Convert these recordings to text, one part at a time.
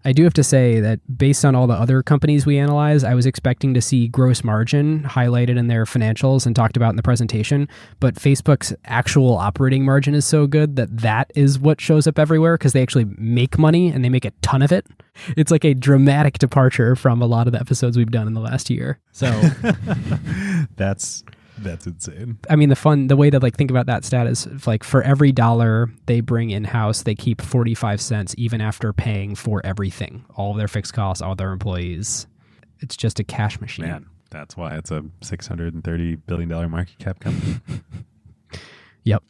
I do have to say that based on all the other companies we analyze, I was expecting to see gross margin highlighted in their financials and talked about in the presentation. But Facebook's actual operating margin is so good that is what shows up everywhere because they actually make money and they make a ton of it. It's like a dramatic departure from a lot of the episodes we've done in the last year. So That's insane. I mean, the way to think about that stat is for every dollar they bring in-house, they keep 45 cents even after paying for everything, all of their fixed costs, all their employees. It's just a cash machine. Man, that's why it's a $630 billion market cap company. Yep.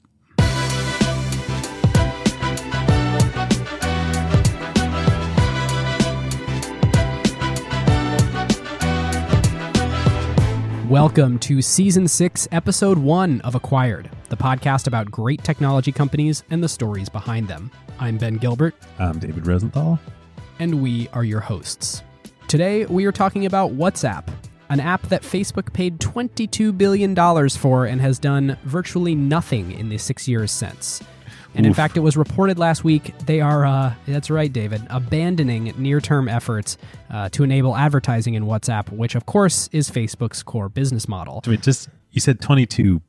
Welcome to Season 6, Episode 1 of Acquired, the podcast about great technology companies and the stories behind them. I'm Ben Gilbert. I'm David Rosenthal. And we are your hosts. Today, we are talking about WhatsApp, an app that Facebook paid $22 billion for and has done virtually nothing in the 6 years since. And in fact, it was reported last week they are, that's right, David, abandoning near-term efforts to enable advertising in WhatsApp, which of course is Facebook's core business model. Wait, you said 22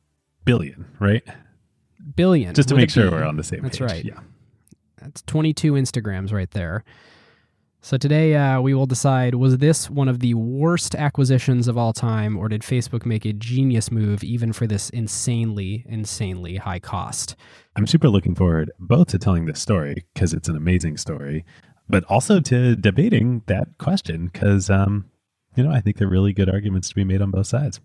billion, right? Billion. Just to make sure we're on the same page. That's right. Yeah. That's 22 Instagrams right there. So today we will decide, was this one of the worst acquisitions of all time, or did Facebook make a genius move even for this insanely high cost? I'm super looking forward both to telling this story because it's an amazing story, but also to debating that question because, I think there are really good arguments to be made on both sides.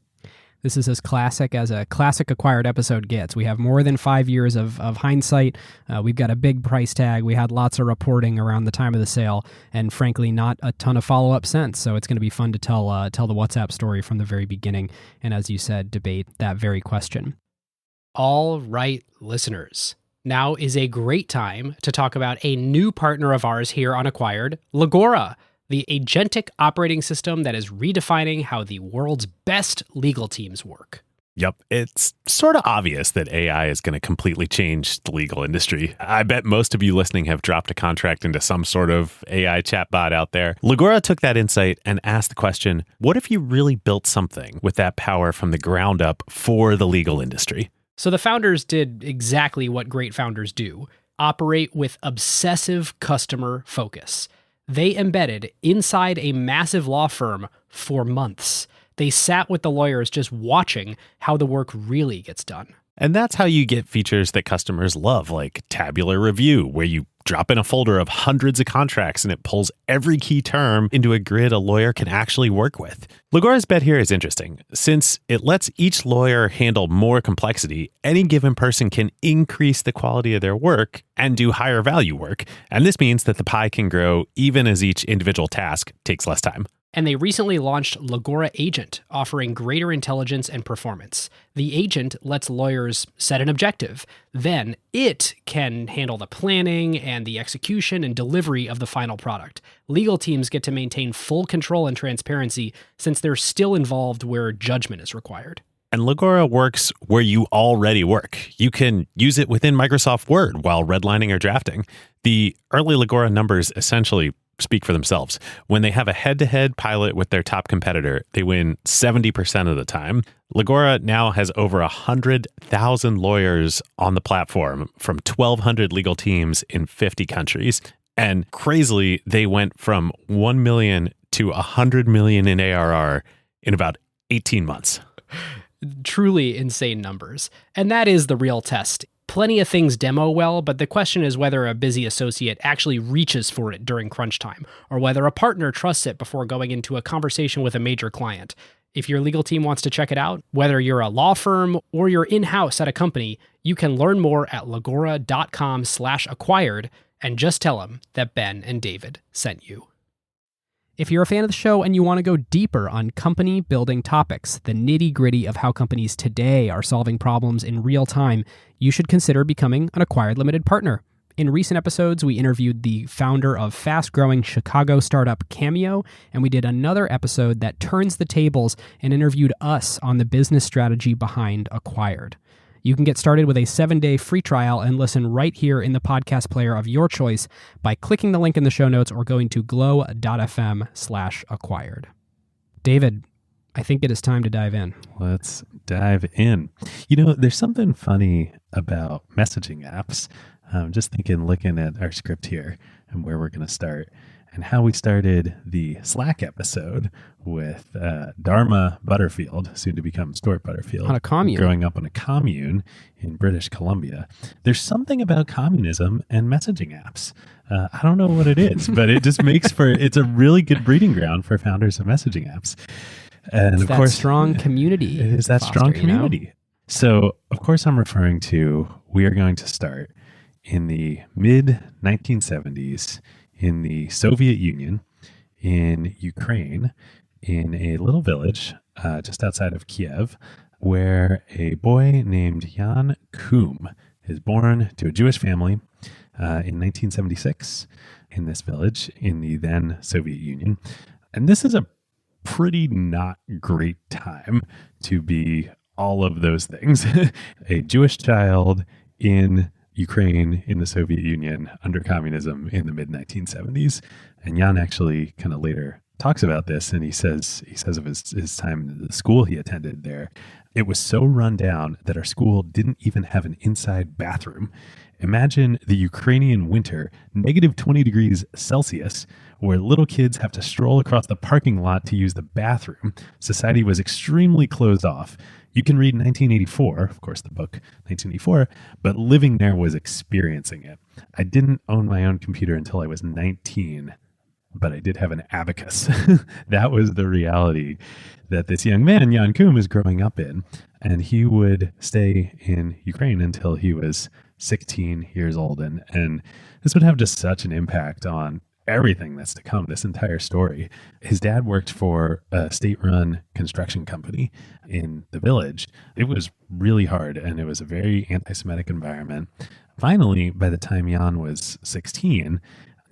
This is as classic as a classic Acquired episode gets. We have more than 5 years of hindsight. We've got a big price tag. We had lots of reporting around the time of the sale, and frankly, not a ton of follow-up since. So it's going to be fun to tell the WhatsApp story from the very beginning, and as you said, debate that very question. All right, listeners. Now is a great time to talk about a new partner of ours here on Acquired, Legora, the agentic operating system that is redefining how the world's best legal teams work. Yep, it's sort of obvious that AI is going to completely change the legal industry. I bet most of you listening have dropped a contract into some sort of AI chatbot out there. Legora took that insight and asked the question, what if you really built something with that power from the ground up for the legal industry? So the founders did exactly what great founders do, operate with obsessive customer focus. They embedded inside a massive law firm for months. They sat with the lawyers just watching how the work really gets done. And that's how you get features that customers love, like tabular review, where you drop in a folder of hundreds of contracts and it pulls every key term into a grid a lawyer can actually work with. Legora's bet here is interesting. Since it lets each lawyer handle more complexity, any given person can increase the quality of their work and do higher value work. And this means that the pie can grow even as each individual task takes less time. And they recently launched Legora Agent, offering greater intelligence and performance. The agent lets lawyers set an objective. Then it can handle the planning and the execution and delivery of the final product. Legal teams get to maintain full control and transparency since they're still involved where judgment is required. And Legora works where you already work. You can use it within Microsoft Word while redlining or drafting. The early Legora numbers essentially speak for themselves. When they have a head-to-head pilot with their top competitor, they win 70% of the time. Legora now has over 100,000 lawyers on the platform from 1,200 legal teams in 50 countries. And crazily, they went from 1 million to 100 million in ARR in about 18 months. Truly insane numbers. And that is the real test. Plenty of things demo well, but the question is whether a busy associate actually reaches for it during crunch time, or whether a partner trusts it before going into a conversation with a major client. If your legal team wants to check it out, whether you're a law firm or you're in-house at a company, you can learn more at legora.com/acquired and just tell them that Ben and David sent you. If you're a fan of the show and you want to go deeper on company building topics, the nitty-gritty of how companies today are solving problems in real time, you should consider becoming an Acquired Limited partner. In recent episodes, we interviewed the founder of fast-growing Chicago startup Cameo, and we did another episode that turns the tables and interviewed us on the business strategy behind Acquired. You can get started with a 7-day free trial and listen right here in the podcast player of your choice by clicking the link in the show notes or going to glow.fm/acquired. David, I think it is time to dive in. Let's dive in. You know, there's something funny about messaging apps. Just looking at our script here and where we're going to start, and how we started the Slack episode with Dharma Butterfield, soon to become Stuart Butterfield, on a commune, growing up on a commune in British Columbia. There's something about communism and messaging apps. I don't know what it is, but it just makes it's a really good breeding ground for founders of messaging apps. And of course, strong community. It is that strong community. You know? So, of course, I'm referring to, we are going to start in the mid 1970s in the Soviet Union, in Ukraine, in a little village just outside of Kiev, where a boy named Jan Koum is born to a Jewish family in 1976 in this village in the then Soviet Union. And this is a pretty not great time to be all of those things. A Jewish child in Ukraine in the Soviet Union under communism in the mid 1970s. And Jan actually kind of later talks about this, and he says of his time in the school he attended there, it was so run down that our school didn't even have an inside bathroom. Imagine the Ukrainian winter, negative 20 degrees Celsius, where little kids have to stroll across the parking lot to use the bathroom. Society was extremely closed off. You can read 1984, of course, the book 1984, but living there was experiencing it. I didn't own my own computer until I was 19, but I did have an abacus. That was the reality that this young man, Jan Koum, is growing up in. And he would stay in Ukraine until he was 16 years old. And this would have just such an impact on everything that's to come, this entire story. His dad worked for a state-run construction company in the village. It was really hard, and it was a very anti-Semitic environment. Finally, by the time Jan was 16,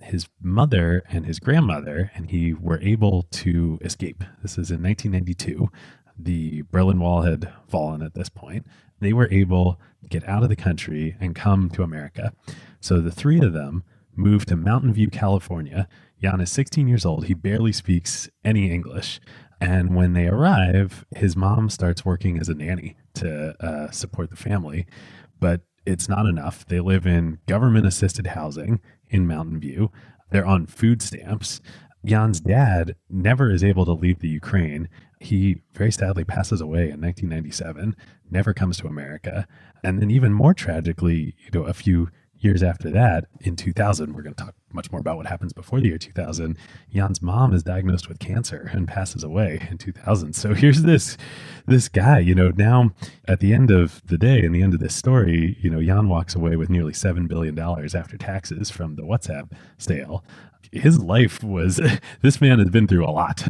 his mother and his grandmother and he were able to escape. This is in 1992. The Berlin Wall had fallen at this point. They were able to get out of the country and come to America. So the three of them moved to Mountain View, California. Jan is 16 years old. He barely speaks any English. And when they arrive, his mom starts working as a nanny to support the family. But it's not enough. They live in government-assisted housing in Mountain View. They're on food stamps. Jan's dad never is able to leave the Ukraine. He very sadly passes away in 1997, never comes to America. And then even more tragically, a few years after that, in 2000, we're going to talk much more about what happens before the year 2000, Jan's mom is diagnosed with cancer and passes away in 2000. So here's this guy, now at the end of the day, in the end of this story, Jan walks away with nearly $7 billion after taxes from the WhatsApp sale. His life was, this man has been through a lot.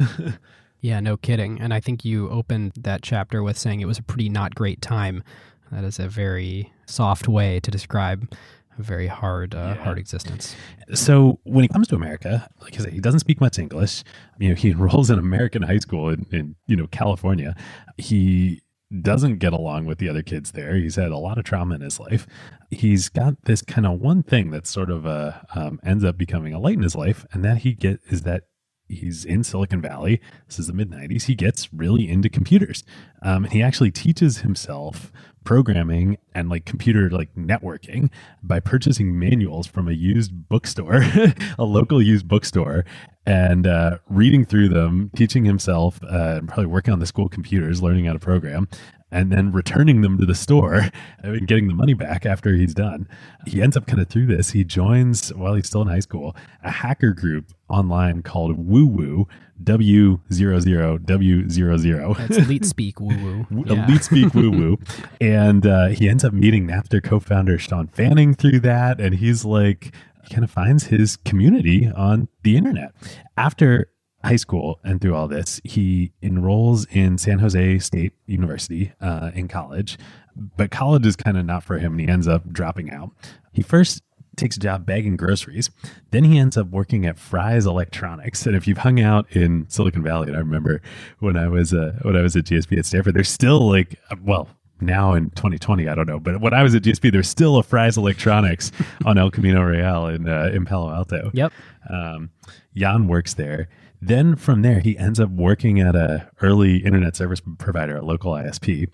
Yeah, no kidding. And I think you opened that chapter with saying it was a pretty not great time. That is a very soft way to describe a very hard existence. So when he comes to America, like I said, he doesn't speak much English. He enrolls in American high school in California. He doesn't get along with the other kids there. He's had a lot of trauma in his life. He's got this kind of one thing that sort of ends up becoming a light in his life, and that is that he's in Silicon Valley. This is the mid-90s. He gets really into computers. And he actually teaches himself programming and computer networking by purchasing manuals from a used bookstore, a local used bookstore, and reading through them, teaching himself, probably working on the school computers, learning how to program, and then returning them to the store and getting the money back after he's done. He ends up kind of through this. He joins, while he's still in high school, a hacker group online called Woo Woo, W00W00. That's elite speak woo woo. Elite speak woo woo. And he ends up meeting Napster co-founder Sean Fanning through that. And he kind of finds his community on the internet. After high school and through all this, he enrolls in San Jose State University in college. But college is kind of not for him, and he ends up dropping out. He first takes a job bagging groceries. Then he ends up working at Fry's Electronics. And if you've hung out in Silicon Valley, and I remember when I was at GSP at Stanford, there's still now in 2020, I don't know. But when I was at GSP, there's still a Fry's Electronics on El Camino Real in Palo Alto. Yep. Jan works there. Then from there, he ends up working at a early internet service provider, a local ISP.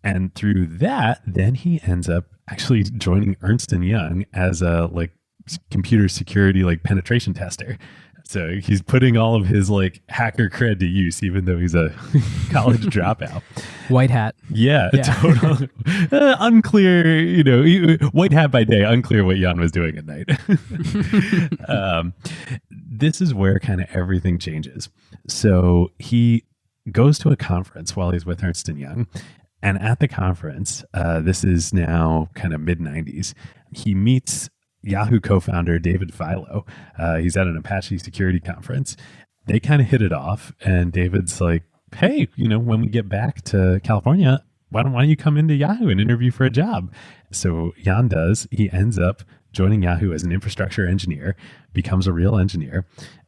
And through that, then he ends up actually joining Ernst & Young as a computer security penetration tester. So he's putting all of his hacker cred to use, even though he's a college dropout. White hat. Yeah. Totally. Unclear, white hat by day, unclear what Jan was doing at night. This is where kind of everything changes. So he goes to a conference while he's with Ernst & Young. And at the conference, this is now kind of mid-90s, he meets Yahoo co-founder David Filo. He's at an Apache security conference. They kind of hit it off, and David's like, hey, when we get back to California, why don't you come into Yahoo and interview for a job? So Jan does. He ends up joining Yahoo as an infrastructure engineer, becomes a real engineer,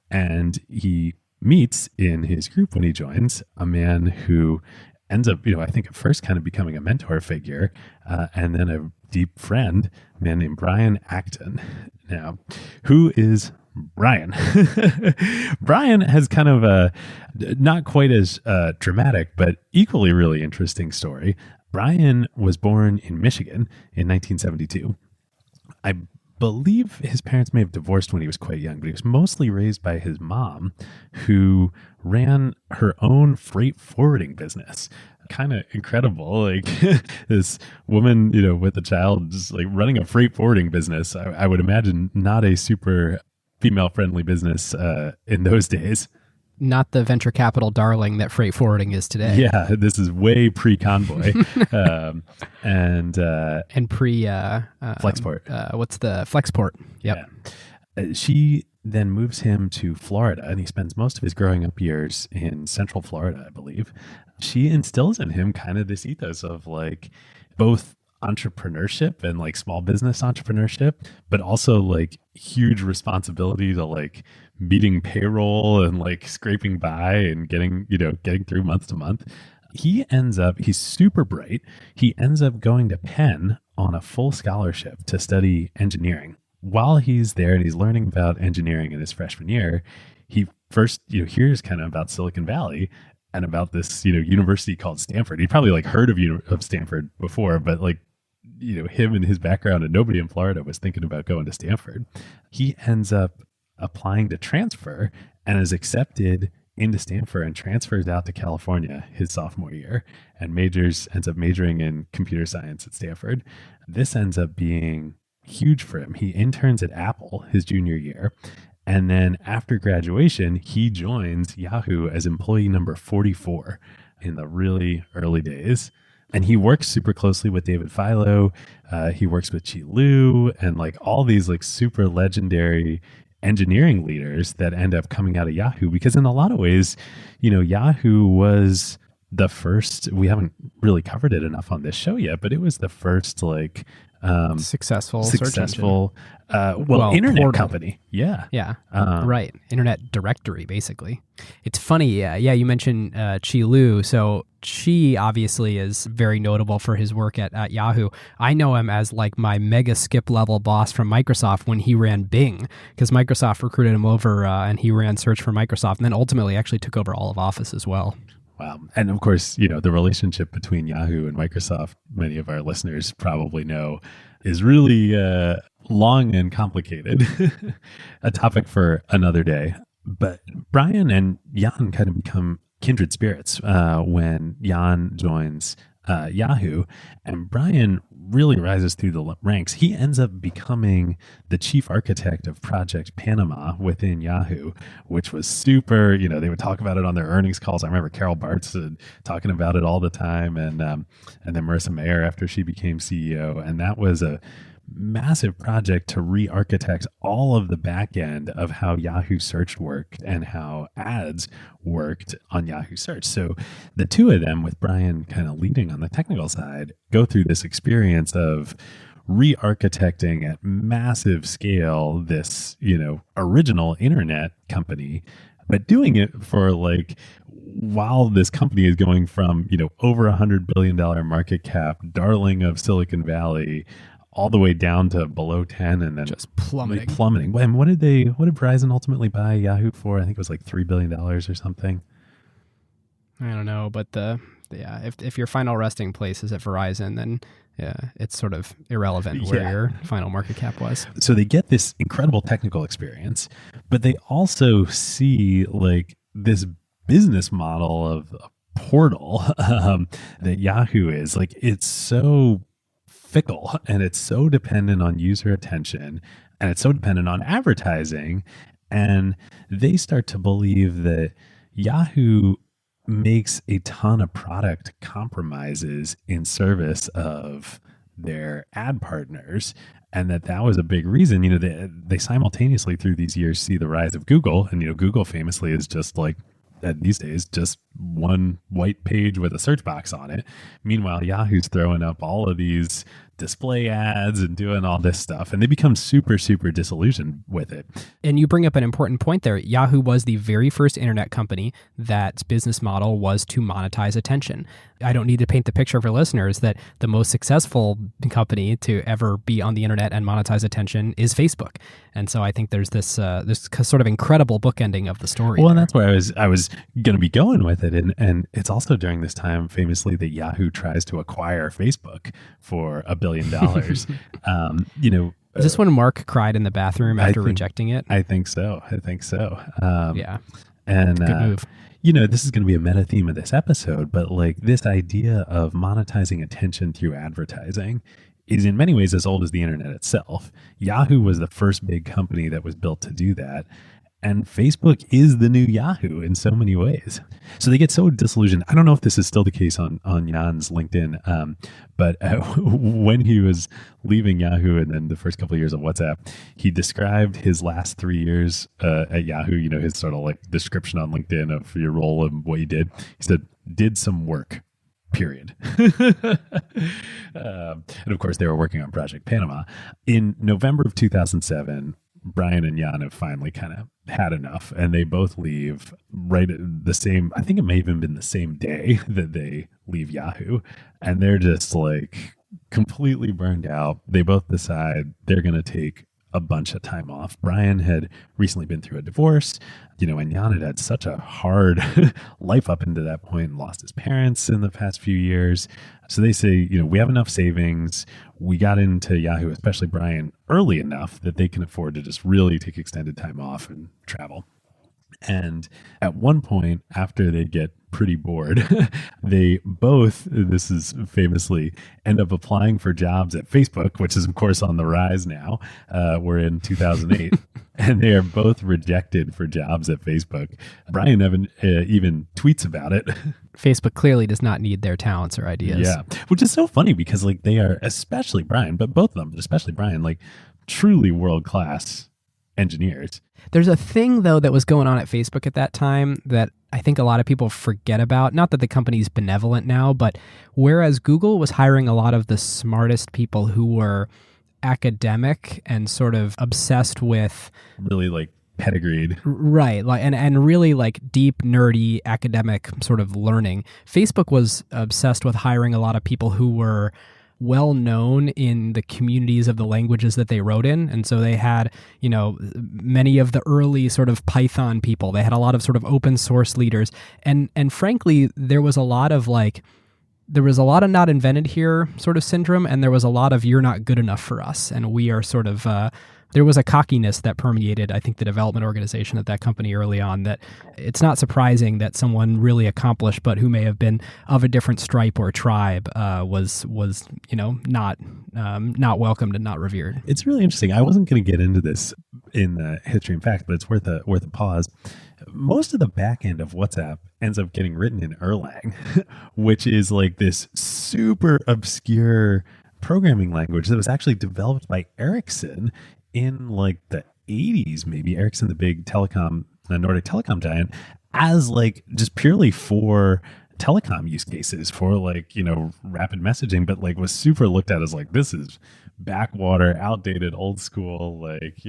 and he meets in his group when he joins a man who ends up, I think at first kind of becoming a mentor figure, and then a deep friend, a man named Brian Acton. Now, who is Brian? Brian has kind of a not quite as dramatic, but equally really interesting story. Brian was born in Michigan in 1972. I believe his parents may have divorced when he was quite young, but he was mostly raised by his mom, who ran her own freight forwarding business. Kind of incredible. This woman, with a child, just running a freight forwarding business. I would imagine not a super female friendly business in those days. Not the venture capital darling that freight forwarding is today. Yeah, this is way pre-Convoy and pre Flexport. What's the Flexport? Yep. Yeah. She then moves him to Florida, and he spends most of his growing up years in Central Florida, I believe. She instills in him kind of this ethos of both entrepreneurship and small business entrepreneurship, but also huge responsibility to meeting payroll and scraping by and getting through month to month. He's super bright. He ends up going to Penn on a full scholarship to study engineering. While he's there and he's learning about engineering in his freshman year, he first hears kind of about Silicon Valley and about this university called Stanford. He probably heard of Stanford before, but him and his background, and nobody in Florida was thinking about going to Stanford. He ends up applying to transfer and is accepted into Stanford and transfers out to California his sophomore year and ends up majoring in computer science at Stanford. This ends up being huge for him. He interns at Apple his junior year. And then after graduation, he joins Yahoo as employee number 44 in the really early days. And he works super closely with David Filo. He works with Chi Lu and all these super legendary engineering leaders that end up coming out of Yahoo. Because in a lot of ways, Yahoo was the first, we haven't really covered it enough on this show yet, but it was the first successful internet portal company. Yeah. Right. Internet directory, basically. It's funny. Yeah. You mentioned Chi Lu. So Chi obviously is very notable for his work at Yahoo. I know him as my mega skip level boss from Microsoft when he ran Bing, because Microsoft recruited him over and he ran search for Microsoft, and then ultimately actually took over all of Office as well. Wow. And of course, the relationship between Yahoo and Microsoft, many of our listeners probably know, is really long and complicated. A topic for another day. But Brian and Jan kind of become kindred spirits when Jan joins Yahoo, and Brian really rises through the ranks. He ends up becoming the chief architect of Project Panama within Yahoo, which was super, they would talk about it on their earnings calls. I remember Carol Bartz talking about it all the time, and then Marissa Mayer after she became CEO. And that was a massive project to re-architect all of the back end of how Yahoo Search worked and how ads worked on Yahoo Search. So the two of them, with Brian kind of leading on the technical side, go through this experience of re-architecting at massive scale this, original internet company, but doing it for while this company is going from, over $100 billion market cap, darling of Silicon Valley, all the way down to below 10 and then just plummeting. And what did Verizon ultimately buy Yahoo for? I think it was like $3 billion or something. I don't know, but if your final resting place is at Verizon, then it's sort of irrelevant where your final market cap was. So they get this incredible technical experience, but they also see like this business model of a portal that Yahoo is. Like, it's so fickle and it's so dependent on user attention and it's so dependent on advertising. And they start to believe that Yahoo makes a ton of product compromises in service of their ad partners, and that was a big reason. They simultaneously through these years see the rise of Google, and Google famously is just like these days just one white page with a search box on it. Meanwhile, Yahoo's throwing up all of these display ads and doing all this stuff, and they become super, super disillusioned with it. And you bring up an important point there. Yahoo was the very first internet company that's business model was to monetize attention. I don't need to paint the picture for listeners that the most successful company to ever be on the internet and monetize attention is Facebook. And so I think there's this sort of incredible bookending of the story. Well, and that's where I was going to be going with it. And it's also during this time, famously, that Yahoo tries to acquire Facebook for $1 billion. Is this when Mark cried in the bathroom after rejecting it? I think so. Yeah. And good move. This is going to be a meta theme of this episode, but like this idea of monetizing attention through advertising is in many ways as old as the internet itself. Yahoo was the first big company that was built to do that. And Facebook is the new Yahoo in so many ways. So they get so disillusioned. I don't know if this is still the case on Jan's LinkedIn, but when he was leaving Yahoo and then the first couple of years of WhatsApp, he described his last 3 years at Yahoo, his sort of like description on LinkedIn of your role and what you did. He said, did some work. Period. And of course, they were working on Project Panama. In November of 2007, Brian and Jan have finally kind of had enough, and they both leave right at the same, I think it may have even been the same day that they leave Yahoo, and they're just like completely burned out. They both decide they're going to take a bunch of time off. Brian had recently been through a divorce, and Jan had had such a hard life up into that point and lost his parents in the past few years. So they say, we have enough savings. We got into Yahoo, especially Brian, early enough that they can afford to just really take extended time off and travel. And at one point, after they get pretty bored, they both, this is famously, end up applying for jobs at Facebook, which is, of course, on the rise now. We're in 2008. And they are both rejected for jobs at Facebook. Brian even tweets about it. Facebook clearly does not need their talents or ideas. Yeah, which is so funny because like they are, especially Brian, but both of them, but especially Brian, like truly world-class engineers. There's a thing, though, that was going on at Facebook at that time that I think a lot of people forget about. Not that the company's benevolent now, but whereas Google was hiring a lot of the smartest people who were academic and sort of obsessed with really like pedigreed, right, like and really like deep nerdy academic sort of learning, Facebook was obsessed with hiring a lot of people who were well known in the communities of the languages that they wrote in. And so they had, many of the early sort of Python people. They had a lot of sort of open source leaders. And frankly, there was a lot of not invented here sort of syndrome, and there was a lot of you're not good enough for us. And we are sort of, there was a cockiness that permeated, I think, the development organization at that company early on, that it's not surprising that someone really accomplished, but who may have been of a different stripe or tribe, was not welcomed and not revered. It's really interesting. I wasn't going to get into this in the history and fact, but it's worth a pause. Most of the back end of WhatsApp ends up getting written in Erlang, which is like this super obscure programming language that was actually developed by Ericsson in like the 80s, maybe. Ericsson, the big telecom, the Nordic telecom giant, as like just purely for telecom use cases, for like, rapid messaging, but like was super looked at as like, this is backwater, outdated, old school, like,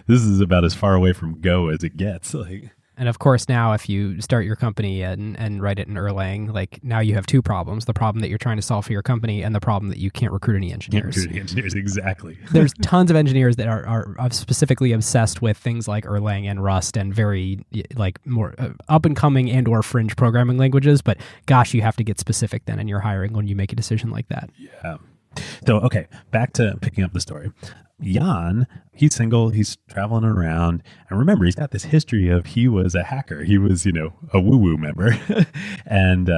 this is about as far away from Go as it gets. Like, And of course, now if you start your company and write it in Erlang, like now you have two problems: the problem that you're trying to solve for your company, and the problem that you can't recruit any engineers. Can't recruit any engineers, exactly. There's tons of engineers that are specifically obsessed with things like Erlang and Rust and very like more up and coming and or fringe programming languages. But gosh, you have to get specific then in your hiring when you make a decision like that. Yeah. So, okay, back to picking up the story. Jan, he's single, he's traveling around. And remember, he's got this history of he was a hacker. He was, a woo-woo member and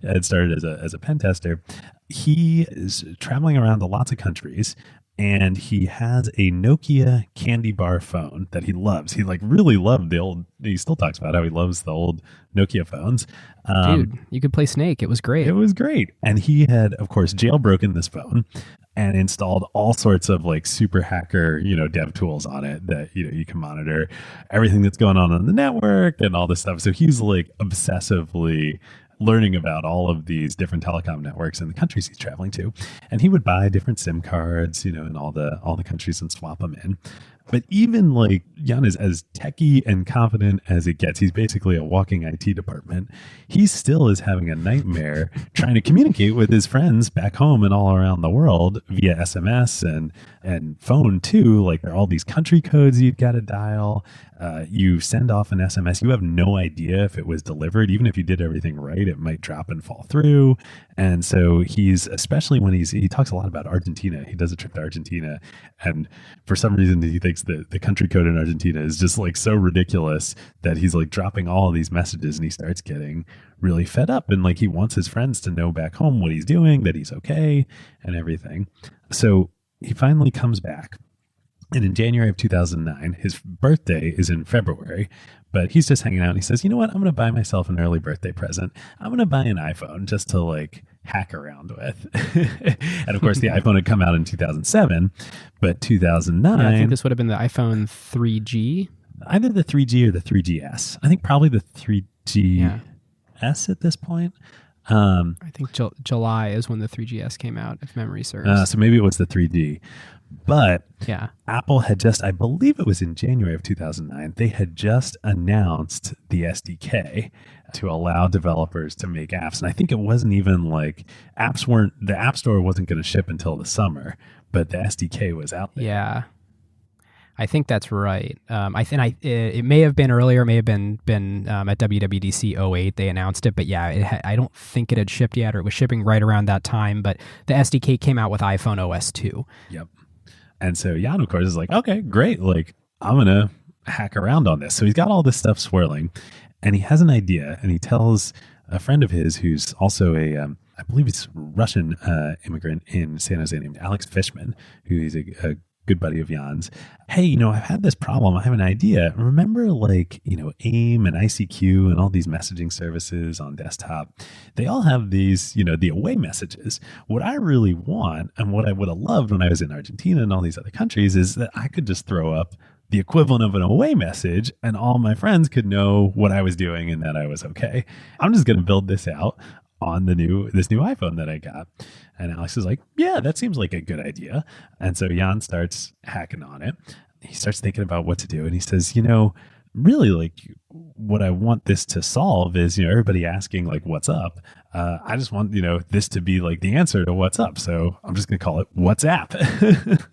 had started as a pen tester. He is traveling around to lots of countries. And he has a Nokia candy bar phone that he loves. He really loved he still talks about how he loves the old Nokia phones. Dude, you could play Snake. It was great. It was great. And he had, of course, jailbroken this phone and installed all sorts of super hacker, dev tools on it that, you can monitor everything that's going on the network and all this stuff. So he's obsessively learning about all of these different telecom networks in the countries he's traveling to. And he would buy different SIM cards, in all the countries and swap them in. But even Jan is as techie and confident as it gets. He's basically a walking IT department. He still is having a nightmare trying to communicate with his friends back home and all around the world via SMS and phone too. There are all these country codes you've got to dial. You send off an SMS. You have no idea if it was delivered. Even if you did everything right, it might drop and fall through. And so especially when he talks a lot about Argentina. He does a trip to Argentina. And for some reason, he thinks that the country code in Argentina is just so ridiculous that he's dropping all of these messages, and he starts getting really fed up. And he wants his friends to know back home what he's doing, that he's okay and everything. So he finally comes back. And in January of 2009, his birthday is in February, but he's just hanging out. And he says, you know what? I'm going to buy myself an early birthday present. I'm going to buy an iPhone just to hack around with. And of course, the iPhone had come out in 2007, but 2009. Yeah, I think this would have been the iPhone 3G. Either the 3G or the 3GS. I think probably the 3GS at this point. I think July is when the 3GS came out, if memory serves. So maybe it was the 3D. But yeah, Apple had I believe it was in January of 2009, they had just announced the SDK to allow developers to make apps. And I think it wasn't even the App Store wasn't going to ship until the summer, but the SDK was out there. Yeah. I think that's right. It may have been earlier, may have been at WWDC 08 they announced it, but yeah, I don't think it had shipped yet, or it was shipping right around that time. But the SDK came out with iPhone OS 2. Yep. And so Jan, of course, is okay, great. I'm gonna hack around on this. So he's got all this stuff swirling, and he has an idea, and he tells a friend of his who's also I believe he's Russian immigrant in San Jose named Alex Fishman, who is a good buddy of Jan's. Hey, I've had this problem. I have an idea. Remember AIM and ICQ and all these messaging services on desktop? They all have these, the away messages. What I really want, and what I would have loved when I was in Argentina and all these other countries, is that I could just throw up the equivalent of an away message and all my friends could know what I was doing and that I was okay. I'm just going to build this out on this new iPhone that I got. And Alex is yeah, that seems like a good idea. And so Jan starts hacking on it. He starts thinking about what to do. And he says, really what I want this to solve is, everybody asking what's up. I just want, this to be the answer to what's up. So I'm just going to call it WhatsApp.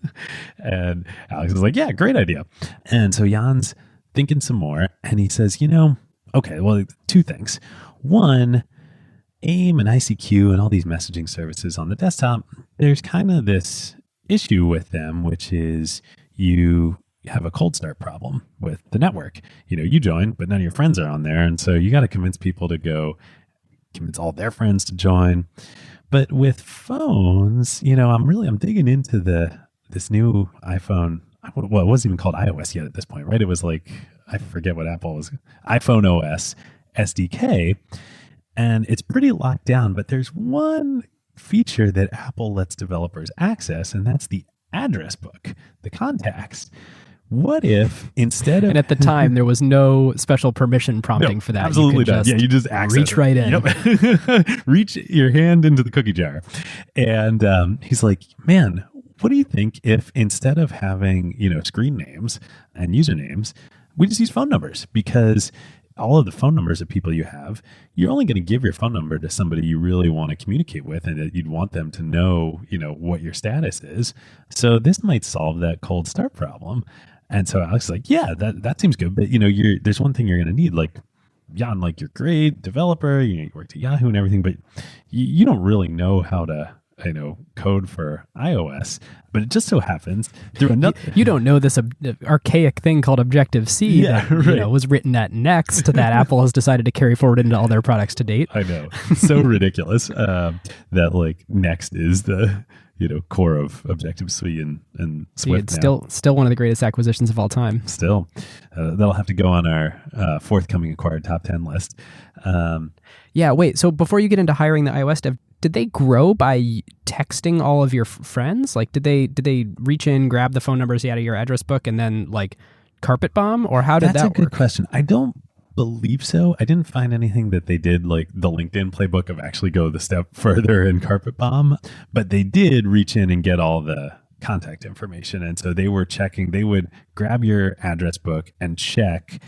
And Alex is yeah, great idea. And so Jan's thinking some more and he says, okay, well, two things. One, AIM and ICQ and all these messaging services on the desktop, there's kind of this issue with them, which is you have a cold start problem with the network. You join, but none of your friends are on there. And so you got to convince people to convince all their friends to join. But with phones, I'm digging into this new iPhone. Well, it wasn't even called iOS yet at this point, right? It was I forget what Apple was, iPhone OS SDK. And it's pretty locked down, but there's one feature that Apple lets developers access, and that's the address book, the contacts. What if instead of... And at the time, there was no special permission prompting for that. Absolutely not. Yeah, you just access reach right in. Yep. Reach your hand into the cookie jar. And he's man, what do you think if instead of having, screen names and usernames, we just use phone numbers? Because all of the phone numbers of people you have, you're only going to give your phone number to somebody you really want to communicate with and that you'd want them to know, what your status is. So this might solve that cold start problem. And so Alex is like, yeah, that seems good. But, there's one thing you're going to need, like, Jan, like you're great developer, you worked at Yahoo and everything, but you don't really know how to, code for iOS. But it just so happens through another. You don't know this archaic thing called Objective-C that was written at Next that Apple has decided to carry forward into all their products to date. I know. So ridiculous that like Next is the core of Objective-C and Swift. It's still one of the greatest acquisitions of all time. Still, that'll have to go on our forthcoming acquired top 10 list. Yeah, wait. So before you get into hiring the iOS dev, did they grow by texting all of your friends? Like, did they reach in, grab the phone numbers out of your address book, and then like carpet bomb, or how did that work? That's a good question. I don't believe so. I didn't find anything that they did like the LinkedIn playbook of actually go the step further and carpet bomb, but they did reach in and get all the contact information. And so they were checking, they would grab your address book and check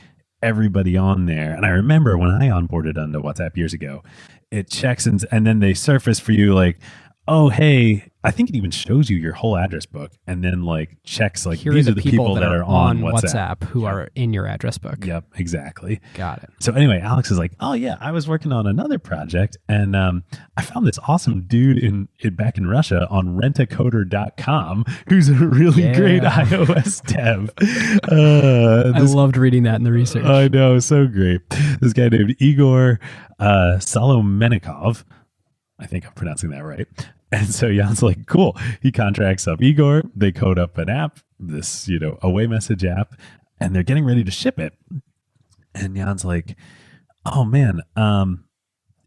everybody on there. And I remember when I onboarded onto WhatsApp years ago, it checks and then they surface for you like, oh, hey, I think it even shows you your whole address book and then like checks like here these are the people that are on WhatsApp who are in your address book. Yep, exactly. Got it. So anyway, Alex is like, oh yeah, I was working on another project and I found this awesome dude back in Russia on rentacoder.com who's a really great iOS dev. I loved reading that in the research. I know, so great. This guy named Igor Solomenikov. I think I'm pronouncing that right. And so Jan's like, cool. He contracts up Igor. They code up an app, this, away message app, and they're getting ready to ship it. And Jan's like, oh man,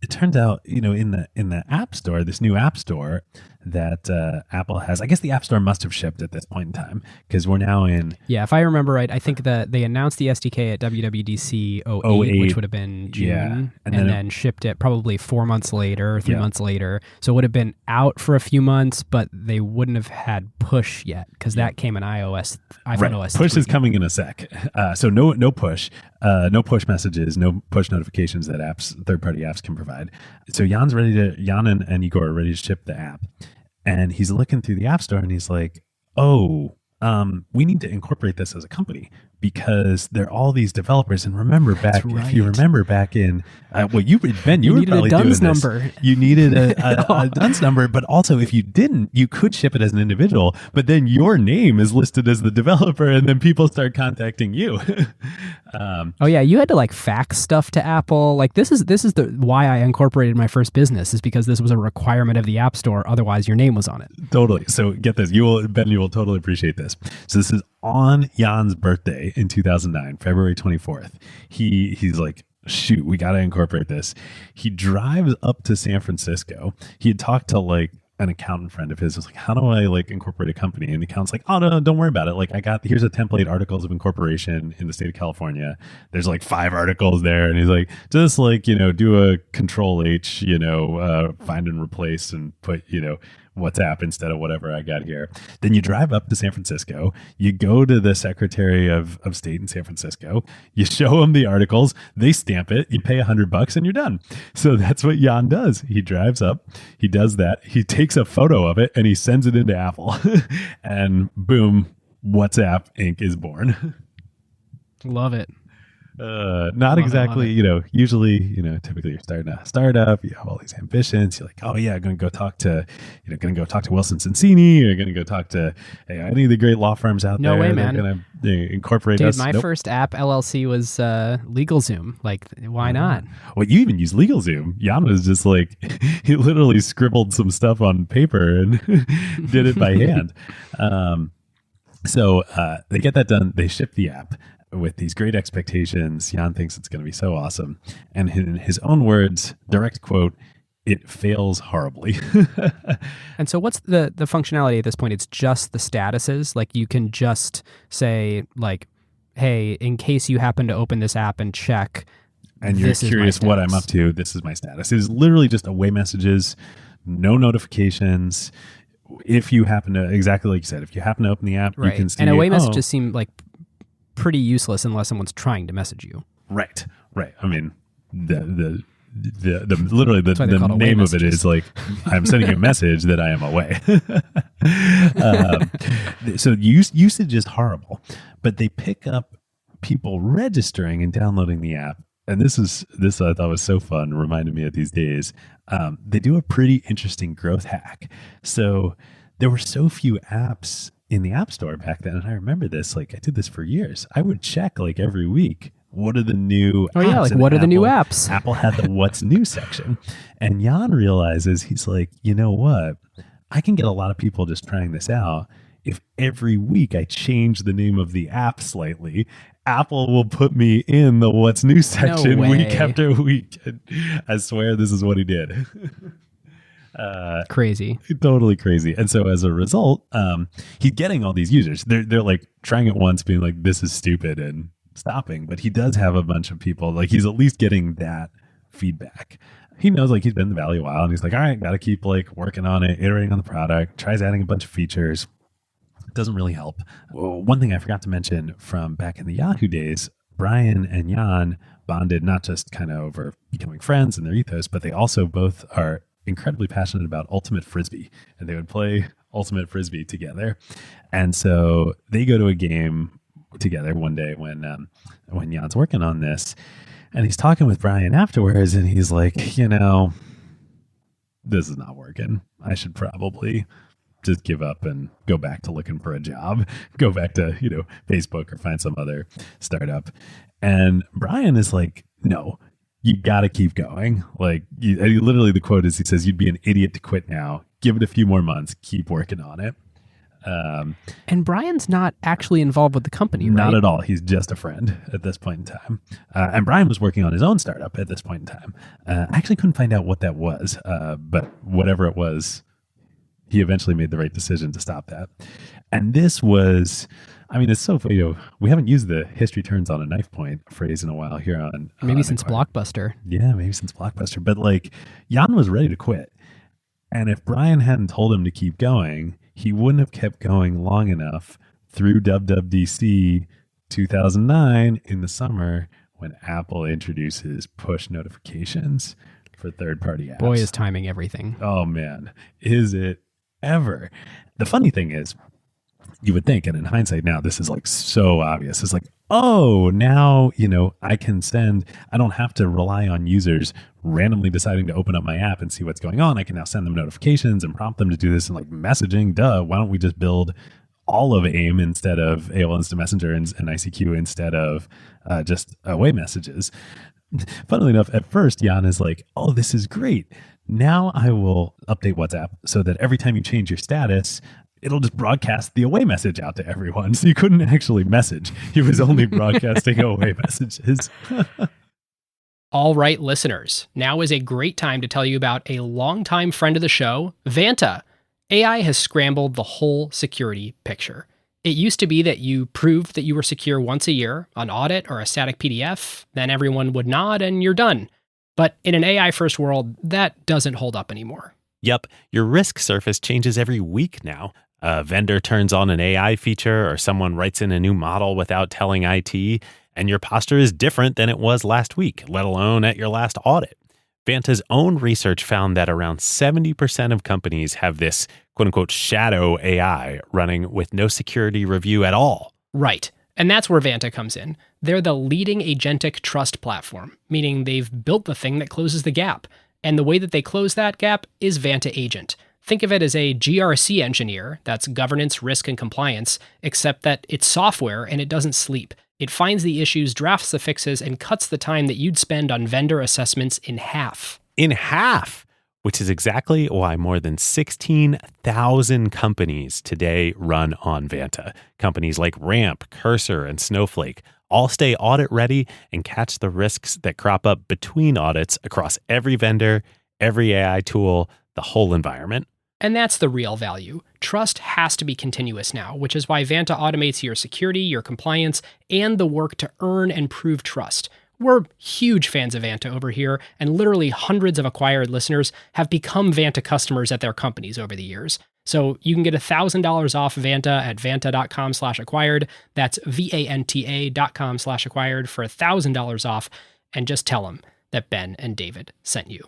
it turns out, in the App Store, this new App Store that Apple has, I guess the App Store must have shipped at this point in time because we're now in. Yeah, if I remember right, I think that they announced the SDK at WWDC 08, which would have been June, yeah. and then shipped it probably 4 months later, 3 months later. So it would have been out for a few months, but they wouldn't have had push yet because that came in iPhone OS 3. Push is coming in a sec. So no push. No push messages, no push notifications that third-party apps can provide. So Jan and Igor are ready to ship the app. And he's looking through the App Store and he's like, oh, we need to incorporate this as a company because there are all these developers. And remember back, if you remember back in, Ben, you were probably doing this. Number. You needed a DUNS number, but also if you didn't, you could ship it as an individual, but then your name is listed as the developer and then people start contacting you. Oh yeah, you had to like fax stuff to Apple. Like this is why I incorporated my first business is because this was a requirement of the App Store. Otherwise, your name was on it. Totally. So get this, Ben, you will totally appreciate this. So this is on Jan's birthday in 2009, February 24th. He's like, shoot, we got to incorporate this. He drives up to San Francisco. He had talked to like an accountant friend of his. Was like, how do I like incorporate a company? And the accountant's like, oh no, don't worry about it. Like here's a template articles of incorporation in the state of California. There's like 5 articles there. And he's like, just like, do a Control H, find and replace and put, WhatsApp instead of whatever I got here. Then you drive up to San Francisco. You go to the Secretary of State in San Francisco. You show them the articles. They stamp it. You pay $100 and you're done. So that's what Jan does. He drives up. He does that. He takes a photo of it and he sends it into Apple. And boom, WhatsApp Inc. is born. Love it. Not exactly, usually, typically you're starting a startup, you have all these ambitions. You're like, oh yeah, I'm going to go talk to Wilson Sonsini. You're going to go talk to any of the great law firms out there. No way, man. They're going to incorporate Dude, us. my first app LLC was LegalZoom. Like, why not? Well, you even use LegalZoom. Jan was just like, he literally scribbled some stuff on paper and did it by hand. So they get that done. They ship the app with these great expectations. Jan thinks it's going to be so awesome. And in his own words, direct quote, it fails horribly. And so what's the functionality at this point? It's just the statuses. Like you can just say like, hey, in case you happen to open this app and check. And you're curious what I'm up to, this is my status. It is literally just away messages, no notifications. If you happen to, exactly like you said, if you happen to open the app, you can see. And away messages seem like pretty useless unless someone's trying to message you. Right. I mean, literally the name of it is like, I'm sending you a message that I am away. So usage is horrible, but they pick up people registering and downloading the app. And this I thought was so fun, reminded me of these days. They do a pretty interesting growth hack. So there were so few apps in the App Store back then. And I remember this, like I did this for years. I would check like every week, what are the new apps? Yeah, like what are the new apps? Apple had the what's new section. And Jan realizes, he's like, you know what? I can get a lot of people just trying this out. If every week I change the name of the app slightly, Apple will put me in the what's new section week after week. And I swear this is what he did. Crazy. Totally crazy. And so as a result, he's getting all these users. They're like trying it once, being like, this is stupid, and stopping. But he does have a bunch of people, like he's at least getting that feedback. He knows like he's been in the Valley a while, and he's like, all right, got to keep like working on it, iterating on the product, tries adding a bunch of features. It doesn't really help. Well, one thing I forgot to mention from back in the Yahoo days, Brian and Jan bonded not just kind of over becoming friends and their ethos, but they also both are incredibly passionate about Ultimate Frisbee, and they would play Ultimate Frisbee together. And so they go to a game together one day when Jan's working on this, and he's talking with Brian afterwards, and he's like, this is not working. I should probably just give up and go back to looking for a job, go back to, Facebook or find some other startup. And Brian is like, no, you got to keep going. Like literally the quote is, he says, you'd be an idiot to quit now. Give it a few more months. Keep working on it. And Brian's not actually involved with the company, right? Not at all. He's just a friend at this point in time. And Brian was working on his own startup at this point in time. I actually couldn't find out what that was, but whatever it was, he eventually made the right decision to stop that. And this was, it's so funny. We haven't used the history turns on a knife point phrase in a while here on maybe since Blockbuster. Yeah, maybe since Blockbuster. But like Jan was ready to quit. And if Brian hadn't told him to keep going, he wouldn't have kept going long enough through WWDC 2009 in the summer when Apple introduces push notifications for third-party apps. Boy, is timing everything. Oh, man. Is it ever? The funny thing is, you would think, and in hindsight now, this is like so obvious. It's like, oh, now, I don't have to rely on users randomly deciding to open up my app and see what's going on. I can now send them notifications and prompt them to do this in like messaging. Duh. Why don't we just build all of AIM instead of AOL Instant Messenger and ICQ instead of just away messages? Funnily enough, at first, Jan is like, oh, this is great. Now I will update WhatsApp so that every time you change your status, it'll just broadcast the away message out to everyone. So you couldn't actually message. He was only broadcasting away messages. All right, listeners, now is a great time to tell you about a longtime friend of the show, Vanta. AI has scrambled the whole security picture. It used to be that you proved that you were secure once a year, an audit or a static PDF, then everyone would nod and you're done. But in an AI-first world, that doesn't hold up anymore. Yep, your risk surface changes every week now. A vendor turns on an AI feature or someone writes in a new model without telling IT, and your posture is different than it was last week, let alone at your last audit. Vanta's own research found that around 70% of companies have this quote-unquote shadow AI running with no security review at all. Right. And that's where Vanta comes in. They're the leading agentic trust platform, meaning they've built the thing that closes the gap. And the way that they close that gap is Vanta Agent. Think of it as a GRC engineer, that's governance, risk, and compliance, except that it's software and it doesn't sleep. It finds the issues, drafts the fixes, and cuts the time that you'd spend on vendor assessments in half. In half! Which is exactly why more than 16,000 companies today run on Vanta. Companies like Ramp, Cursor, and Snowflake all stay audit ready and catch the risks that crop up between audits across every vendor, every AI tool, the whole environment. And that's the real value. Trust has to be continuous now, which is why Vanta automates your security, your compliance, and the work to earn and prove trust. We're huge fans of Vanta over here, and literally hundreds of acquired listeners have become Vanta customers at their companies over the years. So you can get $1,000 off Vanta at vanta.com/acquired. That's VANTA.com/acquired for $1,000 off. And just tell them that Ben and David sent you.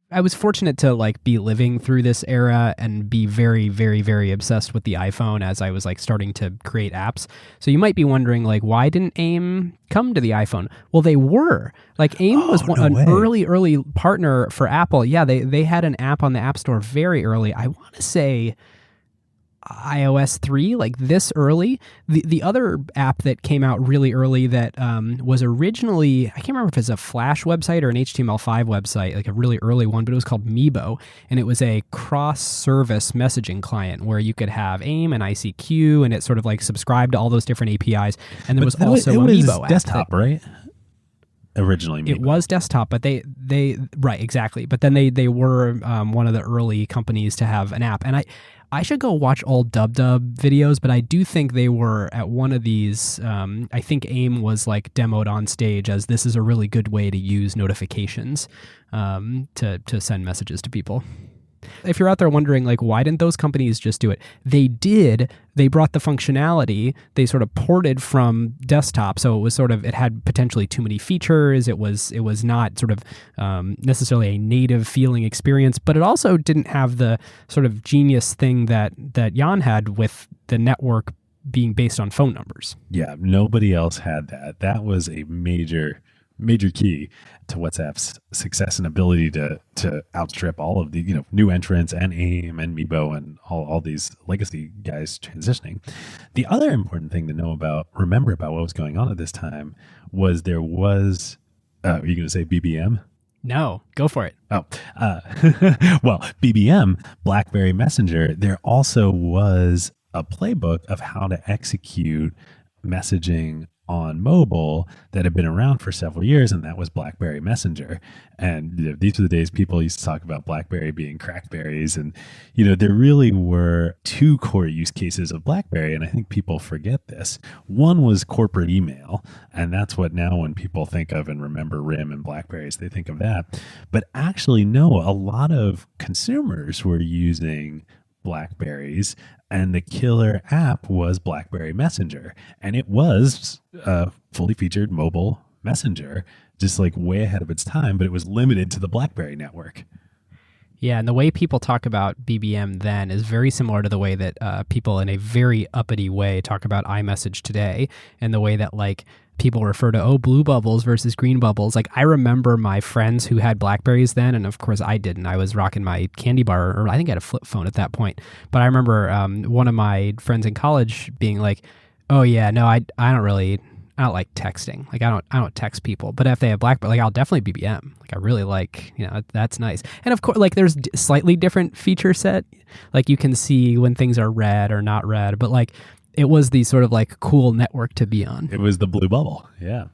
I was fortunate to like be living through this era and be very, very, very obsessed with the iPhone as I was like starting to create apps. So you might be wondering like, why didn't AIM come to the iPhone? Well, they were. Like AIM was an early partner for Apple. Yeah, they had an app on the App Store very early. I want to say iOS 3, like this early. The other app that came out really early that was originally, I can't remember if it's a Flash website or an HTML5 website, like a really early one, but it was called Meebo, and it was a cross-service messaging client where you could have AIM and ICQ, and it sort of like subscribed to all those different APIs. And there was also a Meebo app. Desktop, right? Originally Meebo. It was desktop, but they right, exactly. But then they were one of the early companies to have an app. And I should go watch old Dub videos, but I do think they were at one of these. I think AIM was like demoed on stage as this is a really good way to use notifications to send messages to people. If you're out there wondering, like, why didn't those companies just do it? They did. They brought the functionality. They sort of ported from desktop, so it was sort of, it had potentially too many features. It was not sort of necessarily a native feeling experience, but it also didn't have the sort of genius thing that Jan had with the network being based on phone numbers. Yeah, nobody else had that. That was a major key to WhatsApp's success and ability to outstrip all of the new entrants and AIM and Meebo and all these legacy guys transitioning. The other important thing to remember about what was going on at this time was there was, are you going to say BBM? No, go for it. Oh, well, BBM, BlackBerry Messenger, there also was a playbook of how to execute messaging on mobile that had been around for several years, and that was BlackBerry Messenger. And these were the days people used to talk about BlackBerry being crackberries, and there really were two core use cases of BlackBerry, and I think people forget this. One was corporate email, and that's what now when people think of and remember RIM and BlackBerries, they think of that. But actually, no, a lot of consumers were using BlackBerries, and the killer app was BlackBerry Messenger, and it was a fully featured mobile messenger, just like way ahead of its time, but it was limited to the BlackBerry network. Yeah, and the way people talk about BBM then is very similar to the way that people in a very uppity way talk about iMessage today, and the way that like people refer to, blue bubbles versus green bubbles. Like I remember my friends who had Blackberries then, and of course I didn't. I was rocking my candy bar, or I think I had a flip phone at that point. But I remember one of my friends in college being like, "Oh yeah, no, I don't like texting. Like I don't text people. But if they have BlackBerry, like I'll definitely BBM. Like I really like, that's nice. And of course, like there's slightly different feature set. Like you can see when things are red or not red, but like it was the sort of like cool network to be on. It was the blue bubble. Yeah.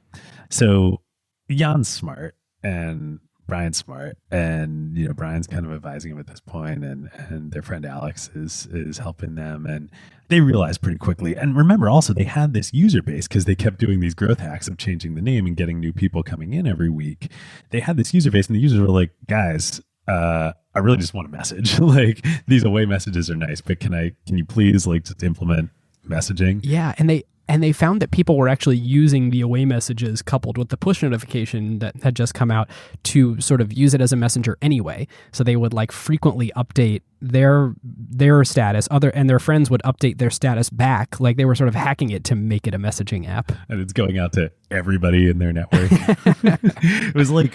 So Jan's smart and Brian's smart, and Brian's kind of advising him at this point, and their friend Alex is helping them, and they realized pretty quickly. And remember, also they had this user base because they kept doing these growth hacks of changing the name and getting new people coming in every week. They had this user base, and the users were like, "Guys, I really just want a message. Like these away messages are nice, but can you please like just implement messaging?" Yeah, and they found that people were actually using the away messages coupled with the push notification that had just come out to sort of use it as a messenger anyway. So they would like frequently update their status, and their friends would update their status back. Like they were sort of hacking it to make it a messaging app. And it's going out to everybody in their network. It was like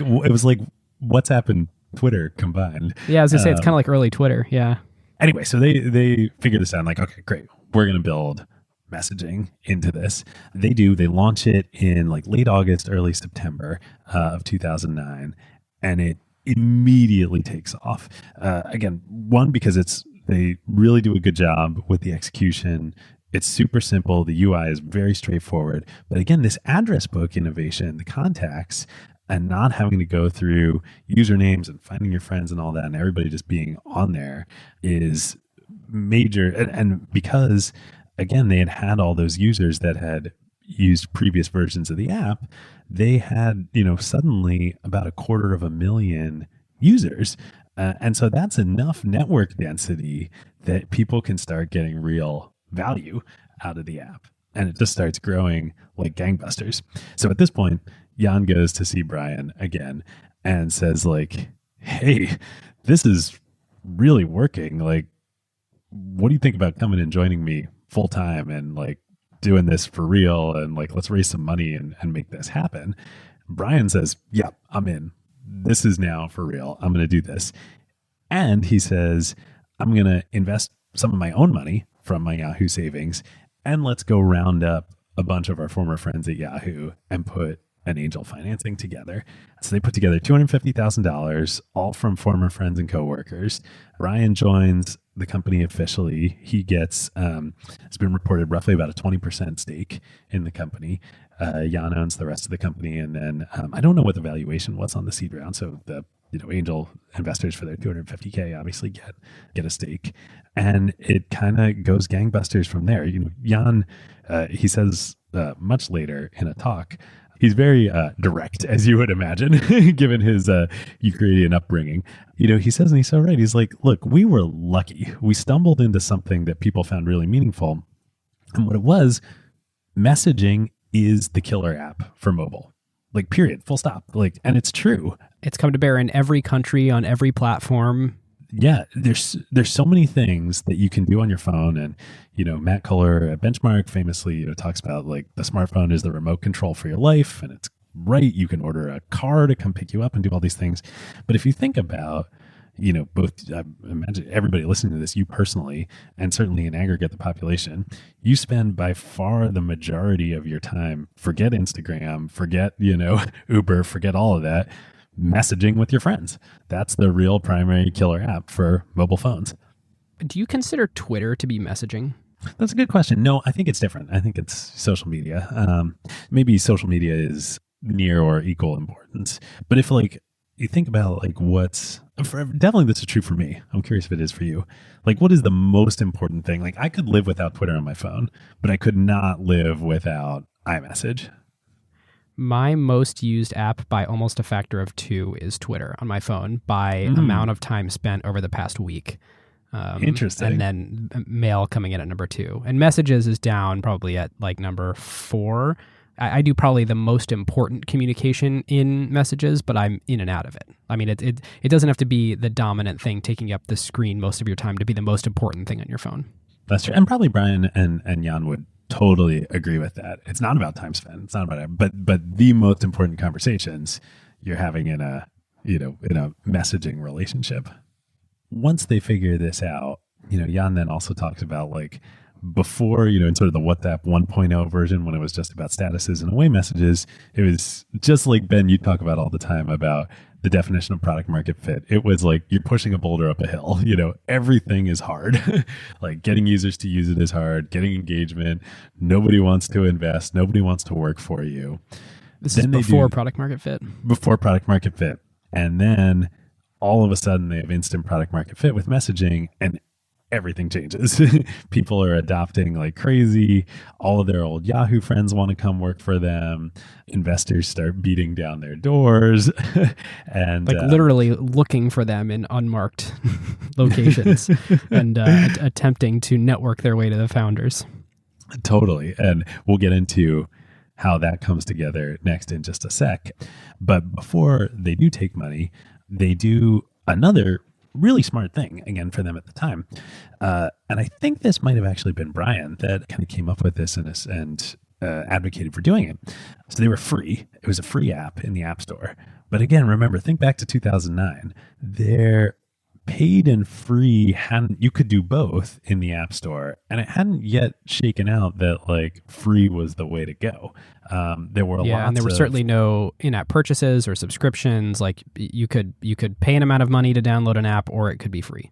WhatsApp and Twitter combined. Yeah, I was gonna say it's kind of like early Twitter. Yeah. Anyway, so they figured this out, like, okay, great, we're gonna build messaging into this. They launch it in like late August, early September of 2009, and it immediately takes off. Again, one, because they really do a good job with the execution. It's super simple. The UI is very straightforward. But again, this address book innovation, the contacts, and not having to go through usernames and finding your friends and all that, and everybody just being on there is major. And because again, they had all those users that had used previous versions of the app, they had, suddenly about 250,000 users. And so that's enough network density that people can start getting real value out of the app. And it just starts growing like gangbusters. So at this point, Jan goes to see Brian again and says like, hey, this is really working. Like, what do you think about coming and joining me full time and like doing this for real? And like, let's raise some money and make this happen. Brian says, yeah, I'm in. This is now for real. I'm going to do this. And he says, I'm going to invest some of my own money from my Yahoo savings, and let's go round up a bunch of our former friends at Yahoo and put an angel financing together. So they put together $250,000, all from former friends and coworkers. Brian joins the company officially. He gets, it's been reported, roughly about a 20% stake in the company. Jan owns the rest of the company. And then I don't know what the valuation was on the seed round. So the angel investors for their $250K obviously get a stake. And it kind of goes gangbusters from there. Jan, he says much later in a talk, he's very direct, as you would imagine, given his Ukrainian upbringing. He says, and he's so right, he's like, look, we were lucky. We stumbled into something that people found really meaningful. And what it was, messaging is the killer app for mobile. Like, period, full stop. Like, and it's true. It's come to bear in every country, on every platform. Yeah, there's so many things that you can do on your phone. And, Matt Culler at Benchmark famously, talks about like the smartphone is the remote control for your life. And it's right. You can order a car to come pick you up and do all these things. But if you think about, both, I imagine everybody listening to this, you personally, and certainly in aggregate, the population, you spend by far the majority of your time, forget Instagram, forget, Uber, forget all of that, messaging with your friends. That's the real primary killer app for mobile phones. Do you consider Twitter to be messaging? That's a good question. No, I think it's different. I think it's social media. Maybe social media is near or equal importance. But if like you think about like definitely this is true for me. I'm curious if it is for you. Like, what is the most important thing? Like, I could live without Twitter on my phone, but I could not live without iMessage. My most used app by almost a factor of 2 is Twitter on my phone by amount of time spent over the past week. Interesting. And then mail coming in at number 2. And messages is down probably at like number 4. I do probably the most important communication in messages, but I'm in and out of it. I mean, it doesn't have to be the dominant thing taking up the screen most of your time to be the most important thing on your phone. That's true. And probably Brian and Jan would totally agree with that. It's not about time spent. It's not about it. But the most important conversations you're having in a messaging relationship. Once they figure this out, Jan then also talks about like before, in sort of the WhatsApp 1.0 version, when it was just about statuses and away messages, it was just like Ben, you talk about all the time about the definition of product market fit. It was like you're pushing a boulder up a hill. Everything is hard. Like getting users to use it is hard, getting engagement. Nobody wants to invest. Nobody wants to work for you. This is before product market fit. Before product market fit. And then all of a sudden they have instant product market fit with messaging and everything changes. People are adopting like crazy. All of their old Yahoo friends want to come work for them. Investors start beating down their doors and like literally looking for them in unmarked locations and attempting to network their way to the founders. Totally. And we'll get into how that comes together next in just a sec. But before they do take money, they do another really smart thing again for them at the time. And I think this might have actually been Brian that kind of came up with this and advocated for doing it. So they were free. It was a free app in the App Store. But again, remember, think back to 2009. Their paid and free you could do both in the App Store, and it hadn't yet shaken out that like free was the way to go. There were and there were certainly no in-app purchases or subscriptions. Like you could pay an amount of money to download an app, or it could be free.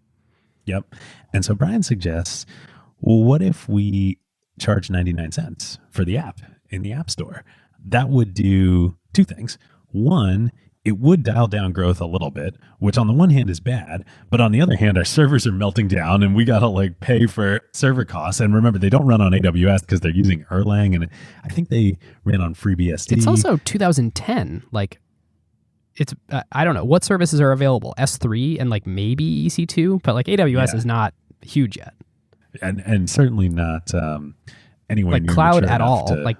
Yep. And so Brian suggests, well, what if we charge 99 cents for the app in the App Store? That would do 2 things. One, it would dial down growth a little bit, which on the one hand is bad, but on the other hand, our servers are melting down and we got to like pay for server costs. And remember, they don't run on AWS because they're using Erlang. And I think they ran on FreeBSD. It's also 2010. Like it's I don't know what services are available. S3 and like maybe EC2, but like AWS is not huge yet, and certainly not anywhere like near cloud mature at enough all. to, Like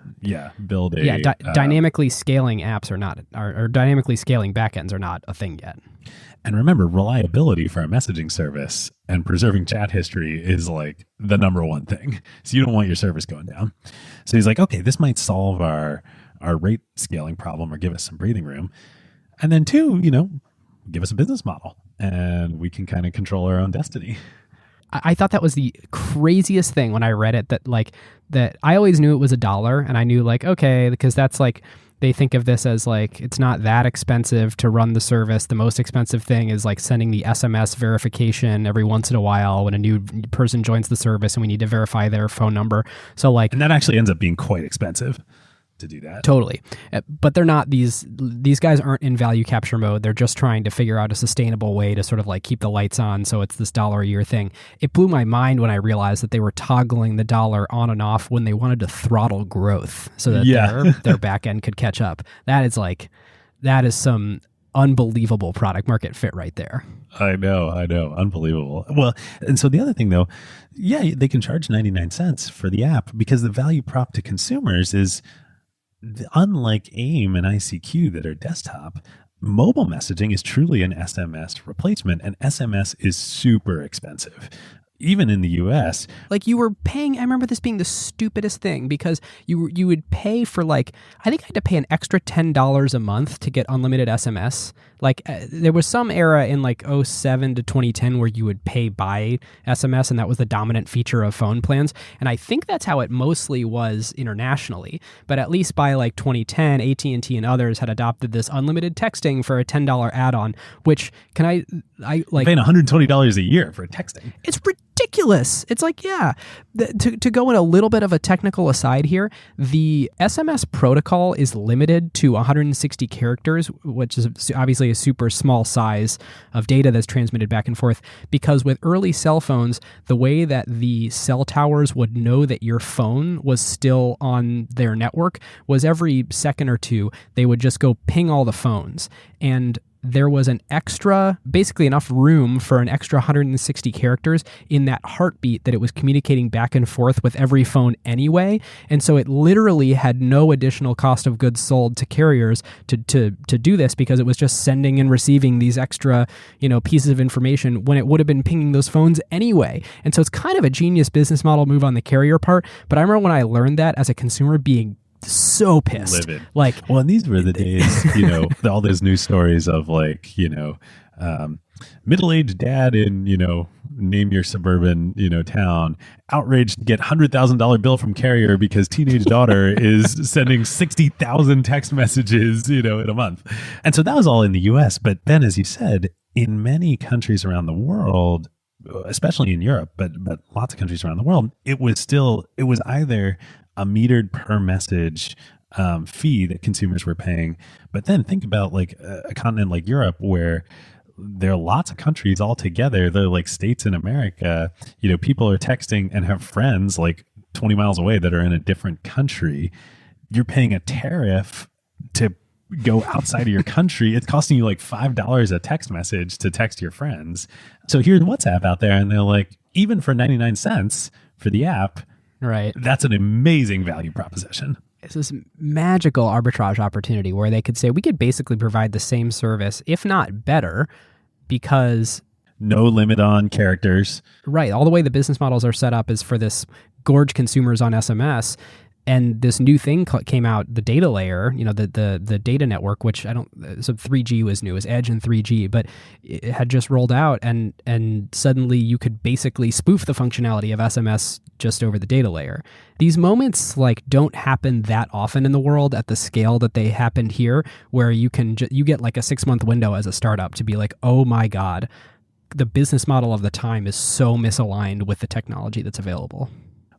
build a dynamically scaling apps are not, or dynamically scaling backends are not a thing yet. And remember, reliability for a messaging service and preserving chat history is like the number one thing. So you don't want your service going down. So he's like, okay, this might solve our rate scaling problem or give us some breathing room. And then two, give us a business model and we can kind of control our own destiny. I thought that was the craziest thing when I read it, that I always knew it was $1 and I knew like, okay, because that's like, they think of this as like, it's not that expensive to run the service. The most expensive thing is like sending the SMS verification every once in a while when a new person joins the service and we need to verify their phone number. So like, and that actually ends up being quite expensive to do that. Totally. But they're not, these guys aren't in value capture mode. They're just trying to figure out a sustainable way to sort of like keep the lights on. So it's this $1 a year thing. It blew my mind when I realized that they were toggling the $1 on and off when they wanted to throttle growth so that their back end could catch up. That is some unbelievable product market fit right there. I know. Unbelievable. Well, and so the other thing though, they can charge 99 cents for the app because the value prop to consumers is, unlike AIM and ICQ that are desktop, mobile messaging is truly an SMS replacement, and SMS is super expensive. Even in the US. Like you were paying, I remember this being the stupidest thing because you would pay for like, I think I had to pay an extra $10 a month to get unlimited SMS. Like there was some era in like 07 to 2010 where you would pay by SMS and that was the dominant feature of phone plans. And I think that's how it mostly was internationally. But at least by like 2010, AT&T and others had adopted this unlimited texting for a $10 add-on, which I like paying $120 a year for texting. It's ridiculous. It's like, to go in a little bit of a technical aside here, the SMS protocol is limited to 160 characters, which is obviously a super small size of data that's transmitted back and forth, because with early cell phones, the way that the cell towers would know that your phone was still on their network was every second or two, they would just go ping all the phones. And there was basically enough room for an extra 160 characters in that heartbeat that it was communicating back and forth with every phone anyway. And so it literally had no additional cost of goods sold to carriers to do this because it was just sending and receiving these extra, pieces of information when it would have been pinging those phones anyway. And so it's kind of a genius business model move on the carrier part. But I remember when I learned that as a consumer being so pissed. Livid. Like, well, and these were the days, all those news stories of like, middle-aged dad in, name your suburban, town, outraged to get $100,000 bill from carrier because teenage daughter is sending 60,000 text messages, in a month. And so that was all in the US. But then, as you said, in many countries around the world, especially in Europe, but lots of countries around the world, it was either a metered per message fee that consumers were paying. But then think about like a continent like Europe where there are lots of countries all together. They're like states in America. People are texting and have friends like 20 miles away that are in a different country. You're paying a tariff to go outside of your country. It's costing you like $5 a text message to text your friends. So here's WhatsApp out there, and they're like, even for 99 cents for the app, right? That's an amazing value proposition. It's this magical arbitrage opportunity where they could say we could basically provide the same service, if not better, because no limit on characters. Right. All the way the business models are set up is for this gorge consumers on SMS. And this new thing came out, the data layer, the data network, which so 3G was new, it was Edge and 3G, but it had just rolled out and suddenly you could basically spoof the functionality of SMS just over the data layer. These moments don't happen that often in the world at the scale that they happened here, where you get like a 6-month window as a startup to be like, oh my God, the business model of the time is so misaligned with the technology that's available.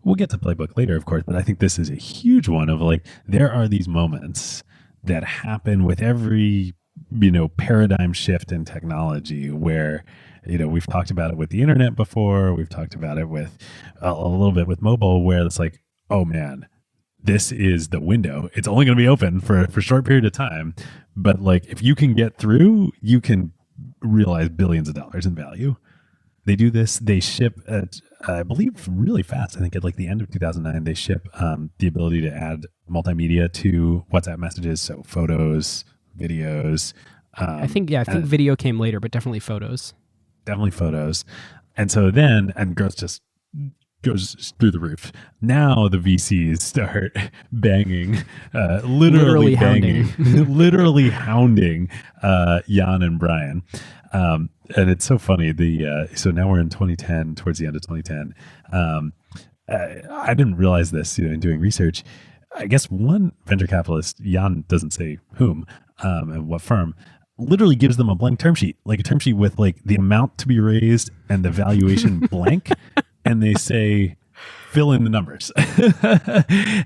We'll get to Playbook later, of course, but I think this is a huge one of like, there are these moments that happen with every, paradigm shift in technology where, we've talked about it with the internet before. We've talked about it with a little bit with mobile, where it's like, oh man, this is the window. It's only going to be open for a short period of time. But like, if you can get through, you can realize billions of dollars in value. They do this. They ship at, I believe, really fast. I think at like the end of 2009, they ship the ability to add multimedia to WhatsApp messages. So photos, videos. I think video came later, but definitely photos. Definitely photos. And so then, and growth just goes through the roof. Now the VCs start banging, literally banging, literally hounding Jan and Brian. And it's so funny. So now we're in 2010, towards the end of 2010. I didn't realize this, in doing research. I guess one venture capitalist, Jan doesn't say whom and what firm, literally gives them a blank term sheet, like a term sheet with like the amount to be raised and the valuation blank. And they say, fill in the numbers.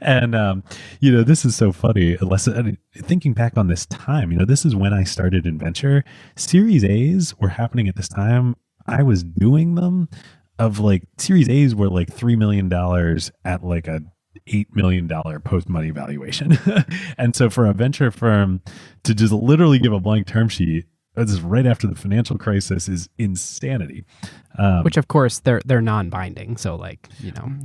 And, this is so funny. Thinking back on this time, this is when I started in venture. Series A's were happening at this time. I was doing them of like Series A's were like $3 million at like a $8 million post-money valuation. And so for a venture firm to just literally give a blank term sheet, this is right after the financial crisis, is insanity. Which, of course, they're non-binding. So,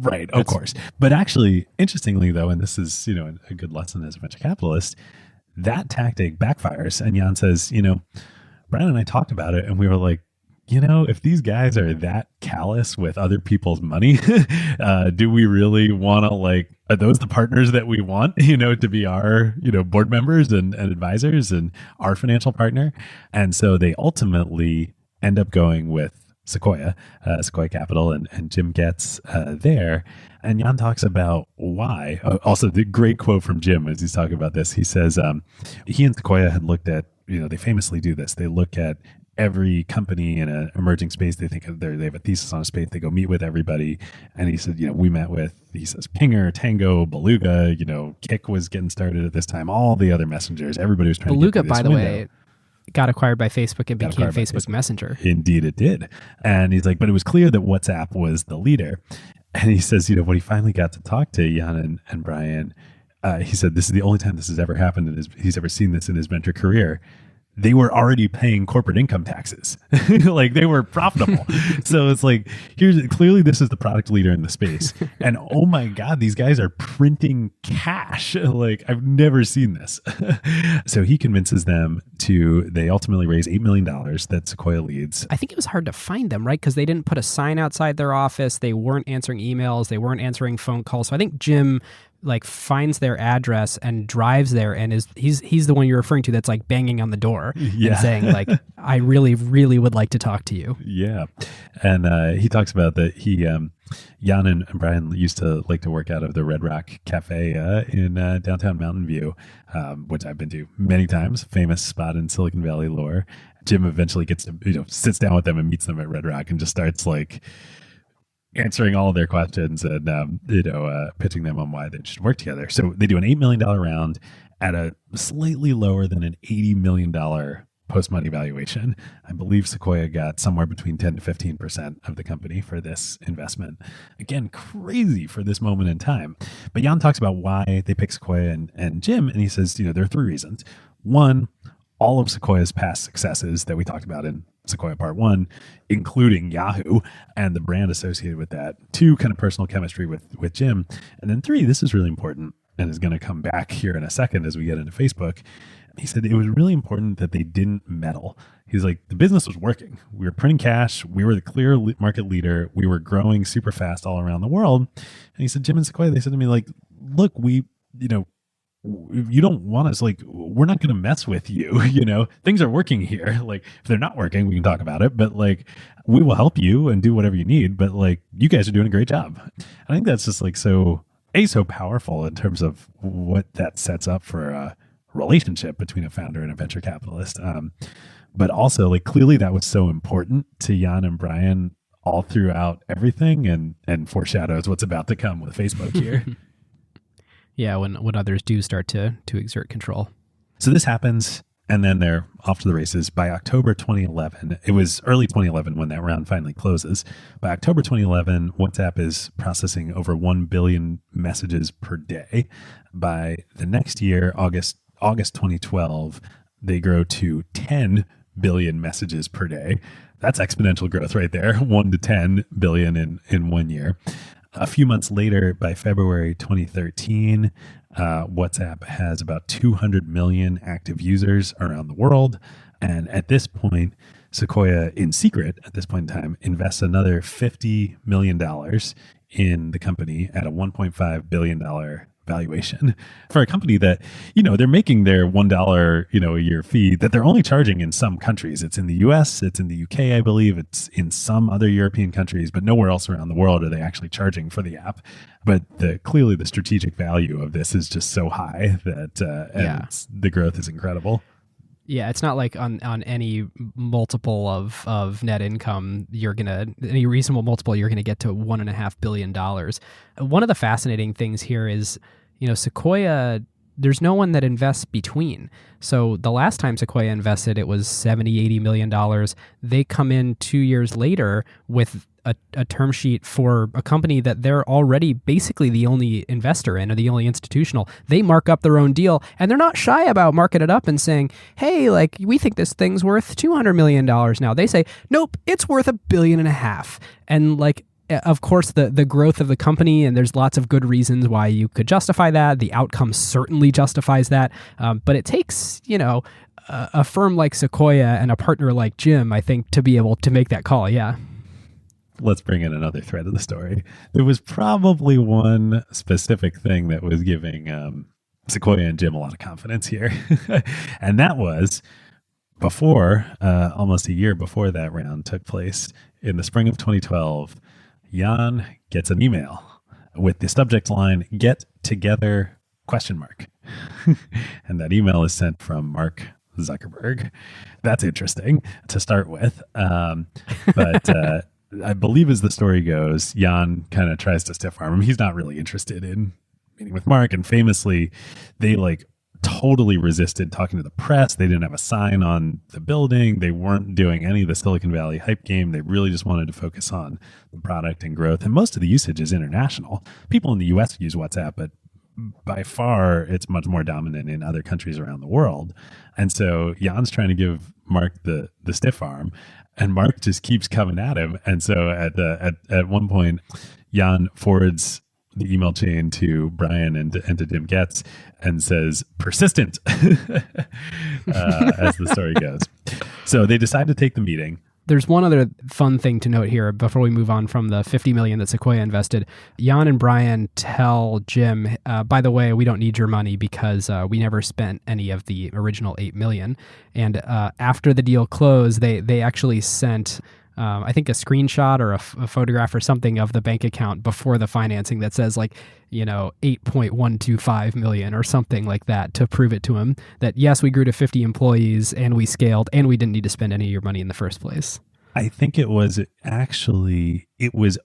right, of course. But actually, interestingly, though, and this is a good lesson as a venture capitalist, that tactic backfires. And Jan says, Brian and I talked about it, and we were like, if these guys are that callous with other people's money, do we really want to are those the partners that we want, to be our, board members and advisors and our financial partner? And so they ultimately end up going with Sequoia Capital, and Jim gets there. And Jan talks about why. Also, the great quote from Jim as he's talking about this, he says he and Sequoia had looked at, they famously do this. They look at every company in an emerging space. They have a thesis on a space. They go meet with everybody. And he said, we met with, he says, Pinger, Tango, Beluga, Kik was getting started at this time, all the other messengers, everybody was trying Beluga, to get through this by the window. way, got acquired by Facebook and became Facebook Messenger. Indeed it did. And he's like, but it was clear that WhatsApp was the leader. And he says, when he finally got to talk to Jan and Brian, he said, this is the only time this has ever happened he's ever seen this in his venture career. They were already paying corporate income taxes. Like, they were profitable. So it's like, clearly this is the product leader in the space. And oh my God, these guys are printing cash. Like, I've never seen this. So he convinces them they ultimately raise $8 million that Sequoia leads. I think it was hard to find them, right? Because they didn't put a sign outside their office. They weren't answering emails. They weren't answering phone calls. So I think Jim finds their address and drives there, and he's the one you're referring to that's banging on the door and saying I really, really would like to talk to you. Yeah. And he talks about that Jan and Brian used to like to work out of the Red Rock Cafe in downtown Mountain View, which I've been to many times, famous spot in Silicon Valley lore. Jim eventually gets to, sits down with them and meets them at Red Rock and just starts answering all of their questions and, pitching them on why they should work together. So they do an $8 million round at a slightly lower than an $80 million post-money valuation. I believe Sequoia got somewhere between 10 to 15% of the company for this investment. Again, crazy for this moment in time. But Jan talks about why they picked Sequoia and Jim, and he says, there are 3 reasons. One, all of Sequoia's past successes that we talked about in Sequoia Part 1, including Yahoo and the brand associated with that. 2, kind of personal chemistry with Jim. And then 3, this is really important and is going to come back here in a second as we get into Facebook. He said it was really important that they didn't meddle. He's like, the business was working. We were printing cash. We were the clear market leader. We were growing super fast all around the world. And he said, Jim and Sequoia, they said to me, look, you don't want us, we're not going to mess with you. Things are working here. If they're not working, we can talk about it, but we will help you and do whatever you need. But you guys are doing a great job. I think that's just so powerful in terms of what that sets up for a relationship between a founder and a venture capitalist. But also clearly that was so important to Jan and Brian all throughout everything and foreshadows what's about to come with Facebook here. Yeah, when others do start to exert control. So this happens. And then they're off to the races. By October 2011, it was early 2011 when that round finally closes. By October 2011, WhatsApp is processing over 1 billion messages per day. By the next year, August 2012, they grow to 10 billion messages per day. That's exponential growth right there, 1 to 10 billion in 1 year. A few months later, by February 2013, WhatsApp has about 200 million active users around the world. And at this point, Sequoia, in secret, at this point in time, invests another $50 million in the company at a $1.5 billion valuation for a company that, they're making their $1, a year fee that they're only charging in some countries. It's in the US, it's in the UK, I believe, it's in some other European countries, but nowhere else around the world are they actually charging for the app. But clearly the strategic value of this is just so high that the growth is incredible. Yeah, it's not like on any multiple of net income, any reasonable multiple, you're gonna get to $1.5 billion. One of the fascinating things here is, Sequoia, there's no one that invests between. So the last time Sequoia invested, it was $70-80 million. They come in 2 years later with a term sheet for a company that they're already basically the only investor in, or the only institutional. They mark up their own deal, and they're not shy about marking it up and saying, hey, we think this thing's worth $200 million now. They say, nope, it's worth $1.5 billion. And of course, the growth of the company, and there's lots of good reasons why you could justify that. The outcome certainly justifies that. But it takes, a firm like Sequoia and a partner like Jim, I think, to be able to make that call. Yeah. Let's bring in another thread of the story. There was probably one specific thing that was giving Sequoia and Jim a lot of confidence here. And that was almost a year before that round took place, in the spring of 2012, Jan gets an email with the subject line, "Get together?" And that email is sent from Mark Zuckerberg. That's interesting to start with. But I believe, as the story goes, Jan kind of tries to stiff arm him. He's not really interested in meeting with Mark. And famously, they totally resisted talking to the press. They didn't have a sign on the building. They weren't doing any of the Silicon Valley hype game. They really just wanted to focus on the product and growth. And most of the usage is international. People in the US use WhatsApp, but by far, it's much more dominant in other countries around the world. And so Jan's trying to give Mark the stiff arm, and Mark just keeps coming at him. And so at one point, Jan forwards the email chain to Brian and to Jim Getz and says, "persistent," as the story goes. So they decide to take the meeting. There's one other fun thing to note here before we move on from the $50 million that Sequoia invested. Jan and Brian tell Jim, by the way, we don't need your money because we never spent any of the original $8 million. And after the deal closed, they actually sent, I think, a screenshot or a photograph or something of the bank account before the financing that says 8.125 million or something like that, to prove it to him that, yes, we grew to 50 employees and we scaled and we didn't need to spend any of your money in the first place. I think it was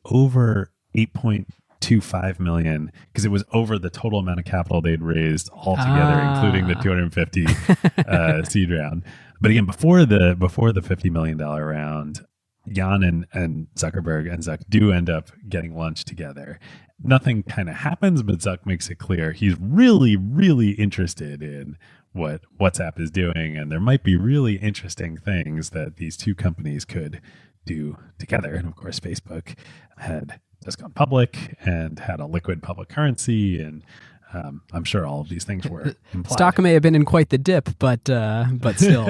over 8.25 million, because it was over the total amount of capital they'd raised altogether, including the 250 seed round. But again, before the $50 million round, Jan and Zuckerberg and Zuck do end up getting lunch together. Nothing kind of happens, but Zuck makes it clear he's really, really interested in what WhatsApp is doing, and there might be really interesting things that these two companies could do together. And of course, Facebook had just gone public and had a liquid public currency, and I'm sure all of these things were implied. Stock may have been in quite the dip, but still.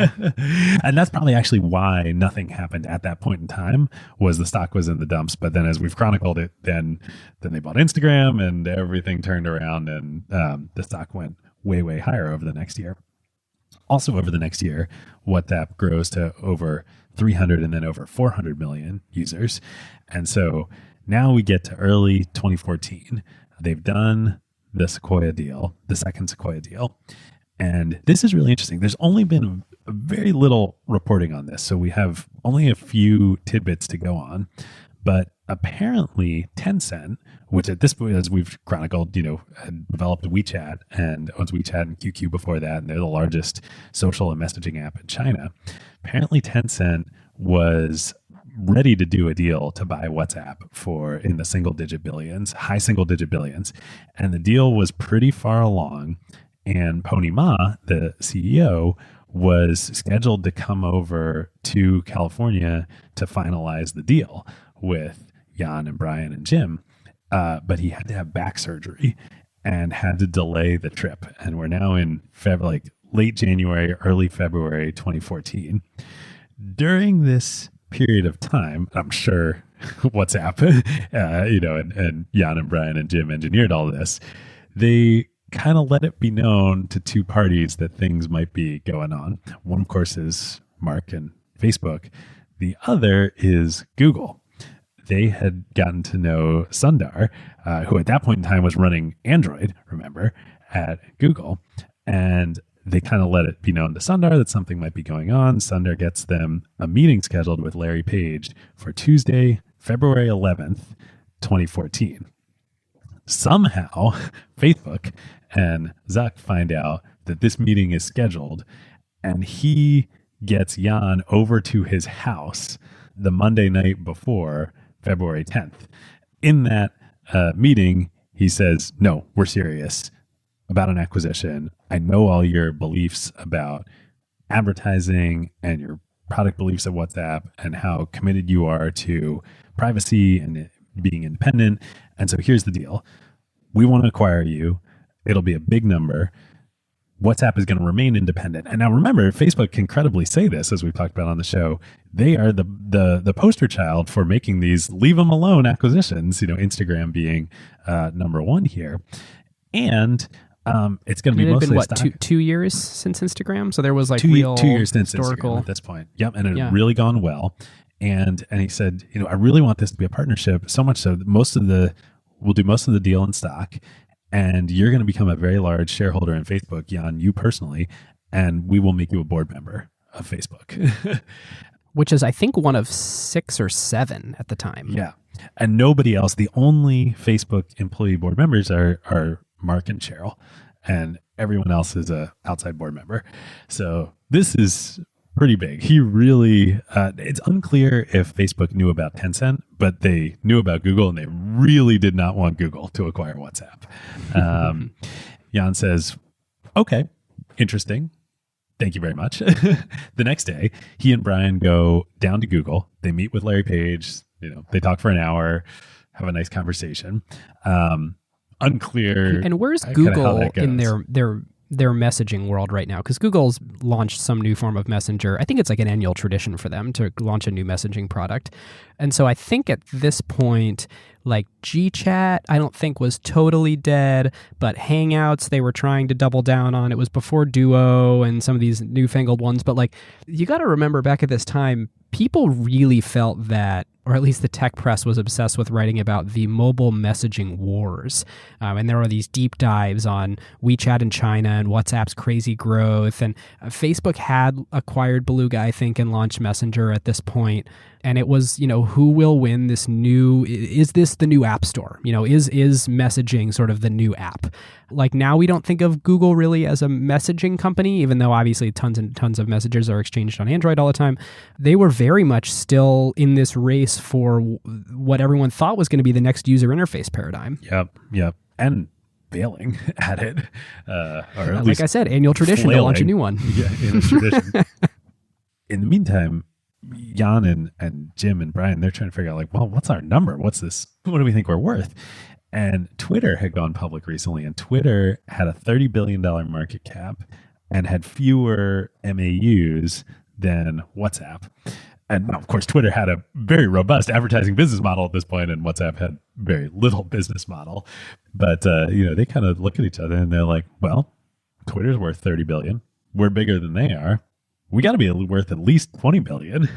And that's probably actually why nothing happened at that point in time, was the stock was in the dumps. But then, as we've chronicled it, then they bought Instagram and everything turned around, and the stock went way, way higher over the next year. Also over the next year, WhatsApp grows to over 300 and then over 400 million users. And so now we get to early 2014. They've done the Sequoia deal, the second Sequoia deal. And this is really interesting. There's only been a very little reporting on this, so we have only a few tidbits to go on. But apparently Tencent, which at this point, as we've chronicled, had developed WeChat and owns WeChat and QQ before that, and they're the largest social and messaging app in China. Apparently Tencent was ready to do a deal to buy WhatsApp for in the high single digit billions. And the deal was pretty far along. And Pony Ma, the CEO, was scheduled to come over to California to finalize the deal with Jan and Brian and Jim. But he had to have back surgery and had to delay the trip. And we're now in late January, early February 2014. During this period of time, I'm sure WhatsApp, and Jan and Brian and Jim engineered all this. They kind of let it be known to two parties that things might be going on. One, of course, is Mark and Facebook. The other is Google. They had gotten to know Sundar, who at that point in time was running Android, remember, at Google. And they kind of let it be known to Sundar that something might be going on. Sundar gets them a meeting scheduled with Larry Page for Tuesday, February 11th, 2014. Somehow, Facebook and Zuck find out that this meeting is scheduled, and he gets Jan over to his house the Monday night before, February 10th. In that meeting, he says, "No, we're serious about an acquisition. I know all your beliefs about advertising and your product beliefs of WhatsApp and how committed you are to privacy and being independent. And so here's the deal. We want to acquire you. It'll be a big number. WhatsApp is going to remain independent." And now remember, Facebook can credibly say this, as we've talked about on the show. They are the poster child for making these leave them alone acquisitions, Instagram being number one here. And it's going to be mostly been 2 years since Instagram, so there was two years since historical Instagram at this point. Yep, and it had really gone well. And he said, I really want this to be a partnership, so much so that we'll do most of the deal in stock, and you're going to become a very large shareholder in Facebook, Jan, you personally, and we will make you a board member of Facebook. Which is, I think, one of 6 or 7 at the time. Yeah, and nobody else. The only Facebook employee board members are Mark and Cheryl, and everyone else is a outside board member. So this is pretty big. He really, it's unclear if Facebook knew about Tencent, but they knew about Google, and they really did not want Google to acquire WhatsApp. Jan says, "Okay, interesting. Thank you very much." The next day, he and Brian go down to Google. They meet with Larry Page. They talk for an hour, have a nice conversation. Unclear. And where's Google in their messaging world right now? Because Google's launched some new form of messenger. I think it's like an annual tradition for them to launch a new messaging product. And so I think at this point, like GChat, I don't think was totally dead, but Hangouts, they were trying to double down on. It was before Duo and some of these newfangled ones. But you got to remember back at this time, people really felt that, or at least the tech press was obsessed with writing about the mobile messaging wars. And there were these deep dives on WeChat in China and WhatsApp's crazy growth. And Facebook had acquired Beluga, I think, and launched Messenger at this point. And it was, who will win this is this the new app store? Is messaging sort of the new app? Now we don't think of Google really as a messaging company, even though obviously tons and tons of messages are exchanged on Android all the time. They were very much still in this race for what everyone thought was going to be the next user interface paradigm. Yep. And failing at it. Or at least like I said, annual tradition to launch a new one. Yeah, in a tradition. In the meantime, Jan and Jim and Brian, they're trying to figure out what's our number? What's this? What do we think we're worth? And Twitter had gone public recently, and Twitter had a $30 billion market cap and had fewer MAUs than WhatsApp. And of course, Twitter had a very robust advertising business model at this point, and WhatsApp had very little business model. But they kind of look at each other and they're like, "Well, Twitter's worth $30 billion. We're bigger than they are. We got to be worth at least $20 billion."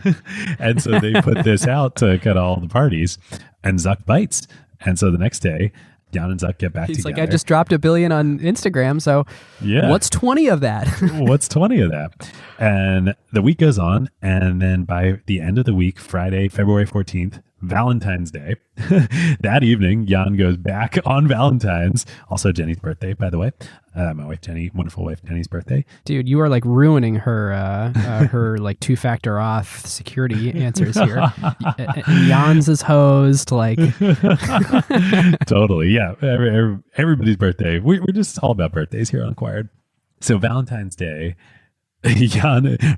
And so they put this out to cut all the parties, and Zuck bites. And so the next day, Jan and Zuck get back together. He's like, "I just dropped $1 billion on Instagram, so what's 20 of that?" What's 20 of that? And the week goes on, and then by the end of the week, Friday, February 14th, Valentine's Day. That evening, Jan goes back on Valentine's. Also Jenny's birthday, by the way. My wife Jenny, wonderful wife Jenny's birthday. Dude, you are like ruining her her like two-factor auth security answers here. Jan's is hosed, like Totally, yeah. Everybody's birthday. We're just all about birthdays here on Acquired. So Valentine's Day,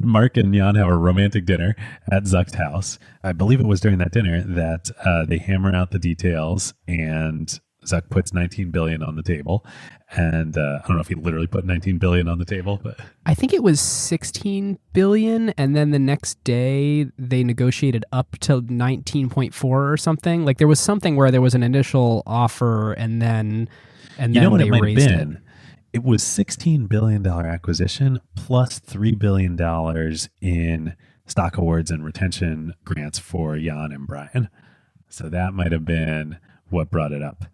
Mark and Jan have a romantic dinner at Zuck's house. I believe it was during that dinner that they hammer out the details, and Zuck puts 19 billion on the table. And I don't know if he literally put 19 billion on the table, but I think it was 16 billion, and then the next day they negotiated up to 19.4 or something. Like there was something where there was an initial offer, and then you know what they it might have raised been? it. It was $16 billion acquisition plus $3 billion in stock awards and retention grants for Jan and Brian. So that might have been what brought it up.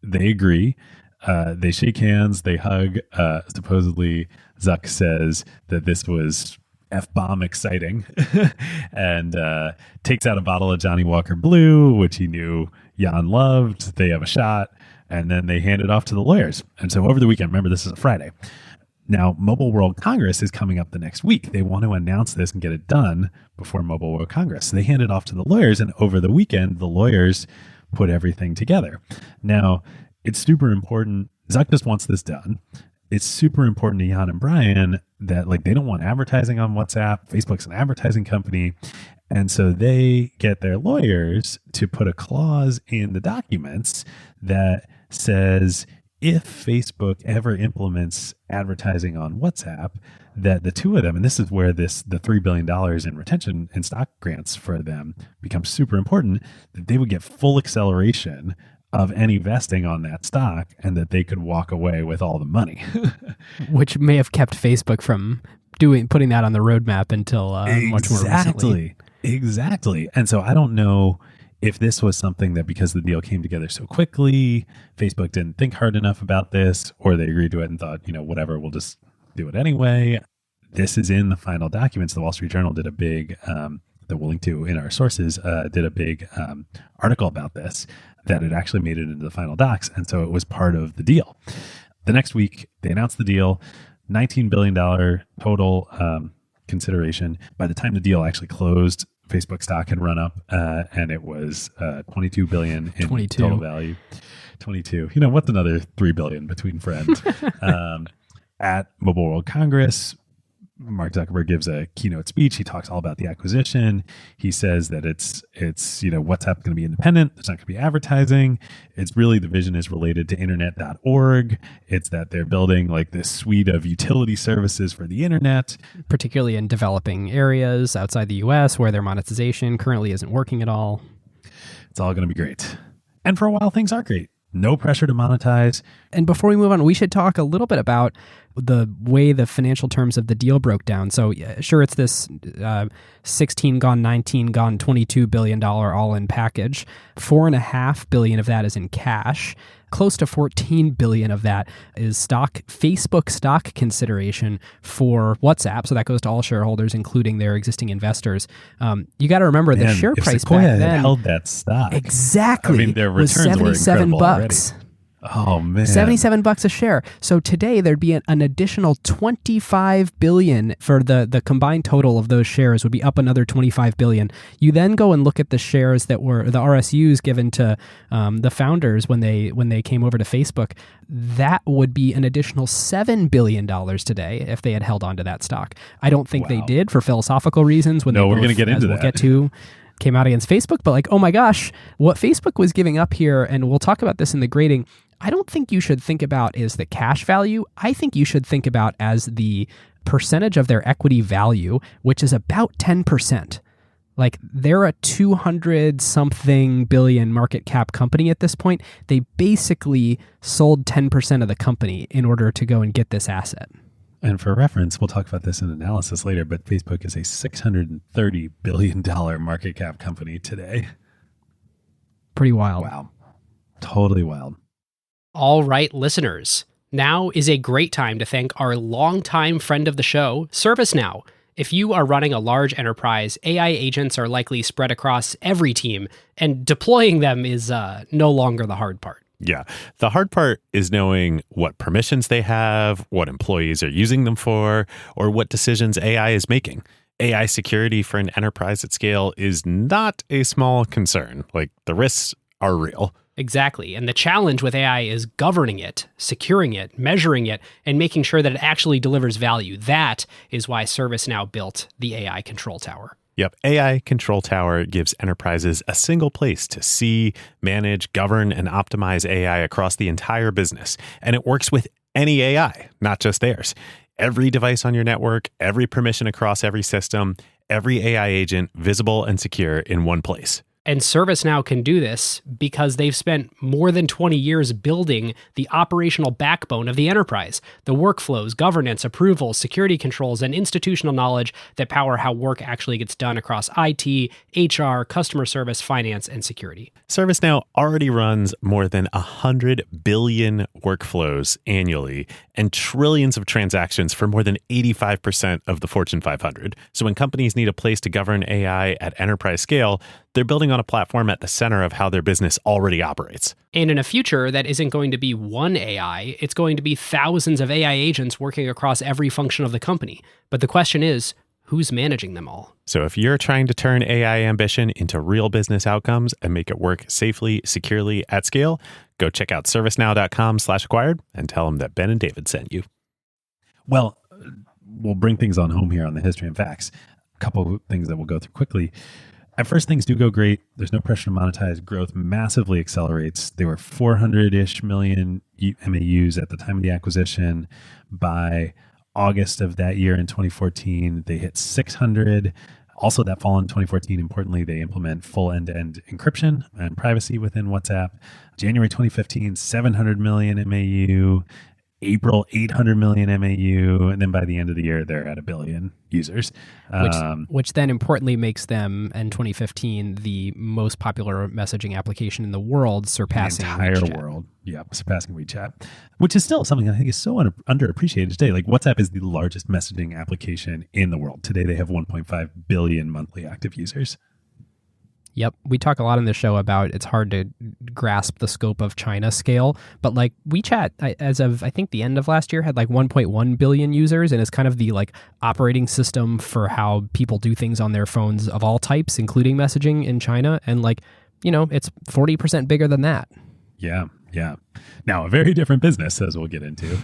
They agree. They shake hands. They hug. Supposedly, Zuck says that this was F-bomb exciting and takes out a bottle of Johnny Walker Blue, which he knew Jan loved. They have a shot. And then they hand it off to the lawyers. And so over the weekend, remember, this is a Friday. Now, Mobile World Congress is coming up the next week. They want to announce this and get it done before Mobile World Congress. So they hand it off to the lawyers. And over the weekend, the lawyers put everything together. Now, it's super important. Zuck just wants this done. It's super important to Jan and Brian that like they don't want advertising on WhatsApp. Facebook's an advertising company. And so they get their lawyers to put a clause in the documents that says if Facebook ever implements advertising on WhatsApp, that the two of them, and this is where the $3 billion in retention and stock grants for them becomes super important, that they would get full acceleration of any vesting on that stock and that they could walk away with all the money. Which may have kept Facebook from putting that on the roadmap until much more recently. Exactly. And so I don't know if this was something that because the deal came together so quickly, Facebook didn't think hard enough about this, or they agreed to it and thought, whatever, we'll just do it anyway. This is in the final documents. The Wall Street Journal did a big, that we'll link to in our sources, did a big article about this, that it actually made it into the final docs. And so it was part of the deal. The next week, they announced the deal, $19 billion total consideration. By the time the deal actually closed, Facebook stock had run up and it was 22 billion in 22. total value. 22. What's another 3 billion between friends? At Mobile World Congress, Mark Zuckerberg gives a keynote speech. He talks all about the acquisition. He says that it's WhatsApp going to be independent. There's not going to be advertising. It's really the vision is related to internet.org. It's that they're building like this suite of utility services for the internet, particularly in developing areas outside the US where their monetization currently isn't working at all. It's all going to be great. And for a while, things are great. No pressure to monetize. And before we move on, we should talk a little bit about the way the financial terms of the deal broke down. So sure, it's this 16 gone, 19 gone, $22 billion all-in package. $4.5 billion of that is in cash. Close to $14 billion of that is Facebook stock consideration for WhatsApp. So that goes to all shareholders, including their existing investors. You got to remember the share price Sequoia back then had held that stock. Exactly. I mean, their was returns were incredible $77. already. Oh man, $77 a share. So today there'd be an additional $25 billion for the combined total of those shares would be up another $25 billion. You then go and look at the shares that were the RSUs given to the founders when they came over to Facebook. That would be an additional $7 billion today if they had held on to that stock. I don't think they did for philosophical reasons. We're going to get into that. We'll get to. Came out against Facebook, but like, oh my gosh, what Facebook was giving up here, and we'll talk about this in the grading, I don't think you should think about is the cash value. I think you should think about as the percentage of their equity value, which is about 10%. Like they're a 200-something billion market cap company at this point. They basically sold 10% of the company in order to go and get this asset. And for reference, we'll talk about this in analysis later, but Facebook is a $630 billion market cap company today. Pretty wild. Wow. Totally wild. All right, listeners. Now is a great time to thank our longtime friend of the show, ServiceNow. If you are running a large enterprise, AI agents are likely spread across every team, and deploying them is no longer the hard part. Yeah. The hard part is knowing what permissions they have, what employees are using them for, or what decisions AI is making. AI security for an enterprise at scale is not a small concern. Like, the risks are real. Exactly. And the challenge with AI is governing it, securing it, measuring it, and making sure that it actually delivers value. That is why ServiceNow built the AI Control Tower. Yep. AI Control Tower gives enterprises a single place to see, manage, govern, and optimize AI across the entire business. And it works with any AI, not just theirs. Every device on your network, every permission across every system, every AI agent visible and secure in one place. And ServiceNow can do this because they've spent more than 20 years building the operational backbone of the enterprise, the workflows, governance, approvals, security controls, and institutional knowledge that power how work actually gets done across IT, HR, customer service, finance, and security. ServiceNow already runs more than 100 billion workflows annually and trillions of transactions for more than 85% of the Fortune 500. So when companies need a place to govern AI at enterprise scale, they're building on a platform at the center of how their business already operates. And in a future that isn't going to be one AI, it's going to be thousands of AI agents working across every function of the company. But the question is, who's managing them all? So if you're trying to turn AI ambition into real business outcomes and make it work safely, securely, at scale, go check out servicenow.com/acquired and tell them that Ben and David sent you. Well, we'll bring things on home here on the history and facts. A couple of things that we'll go through quickly. At first, things do go great. There's no pressure to monetize. Growth massively accelerates. They were 400-ish million MAUs at the time of the acquisition. By August of that year in 2014, they hit 600. Also, that fall in 2014, importantly, they implement full end-to-end encryption and privacy within WhatsApp. January 2015, 700 million MAU. April, 800 million MAU, and then by the end of the year, they're at 1 billion users. Which then importantly makes them, in 2015, the most popular messaging application in the world, surpassing the entire WeChat. world. Yeah, surpassing WeChat, which is still something I think is so underappreciated today. Like, WhatsApp is the largest messaging application in the world. Today, they have 1.5 billion monthly active users. Yep. We talk a lot in the show about it's hard to grasp the scope of China scale, but like WeChat, as of I think the end of last year, had like 1.1 billion users and is kind of the like operating system for how people do things on their phones of all types, including messaging in China. And like, you know, it's 40% bigger than that. Yeah. Yeah. Now, a very different business, as we'll get into,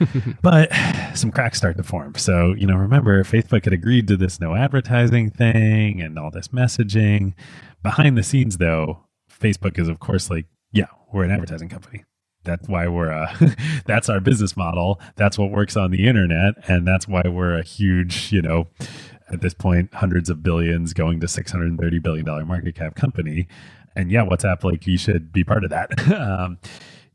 but some cracks start to form. So, you know, remember, Facebook had agreed to this no advertising thing and all this messaging. Behind the scenes, though, Facebook is, of course, like, yeah, we're an advertising company. That's why we're, that's our business model. That's what works on the internet. And that's why we're a huge, you know, at this point, hundreds of billions going to $630 billion market cap company. And yeah, WhatsApp, like, you should be part of that.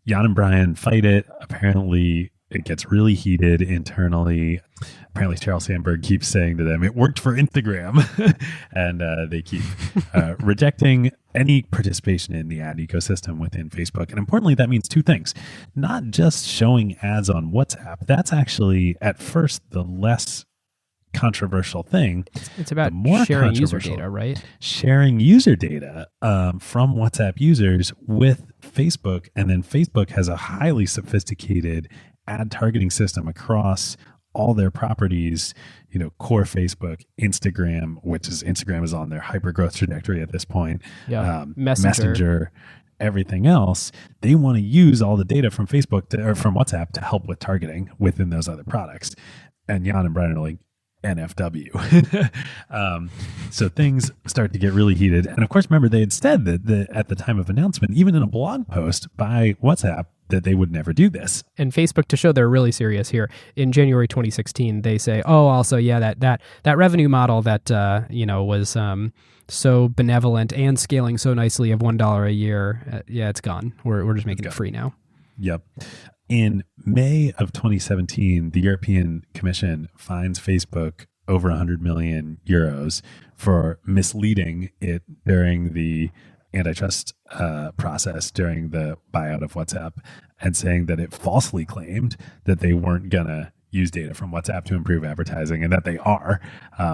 Jan and Brian fight it. Apparently, it gets really heated internally. Apparently, Sheryl Sandberg keeps saying to them, it worked for Instagram. And they keep rejecting any participation in the ad ecosystem within Facebook. And importantly, that means two things. Not just showing ads on WhatsApp. That's actually, at first, the less controversial thing. It's about sharing user data, right? Sharing user data from WhatsApp users with Facebook. And then Facebook has a highly sophisticated ad targeting system across all their properties, you know, core Facebook, Instagram, Instagram is on their hyper growth trajectory at this point. Yeah. Messenger, everything else. They want to use all the data from Facebook or from WhatsApp to help with targeting within those other products. And Jan and Brian are like, NFW. So things start to get really heated. And of course, remember, they had said that at the time of announcement, even in a blog post by WhatsApp, that they would never do this. And Facebook, to show they're really serious here, in January 2016, they say, oh, also, yeah, that revenue model that, you know, was so benevolent and scaling so nicely of $1 a year, yeah, it's gone. We're just making it free now. Yep. In May of 2017, the European Commission fines Facebook over 100 million euros for misleading it during the antitrust process during the buyout of WhatsApp and saying that it falsely claimed that they weren't going to use data from WhatsApp to improve advertising, and that they are.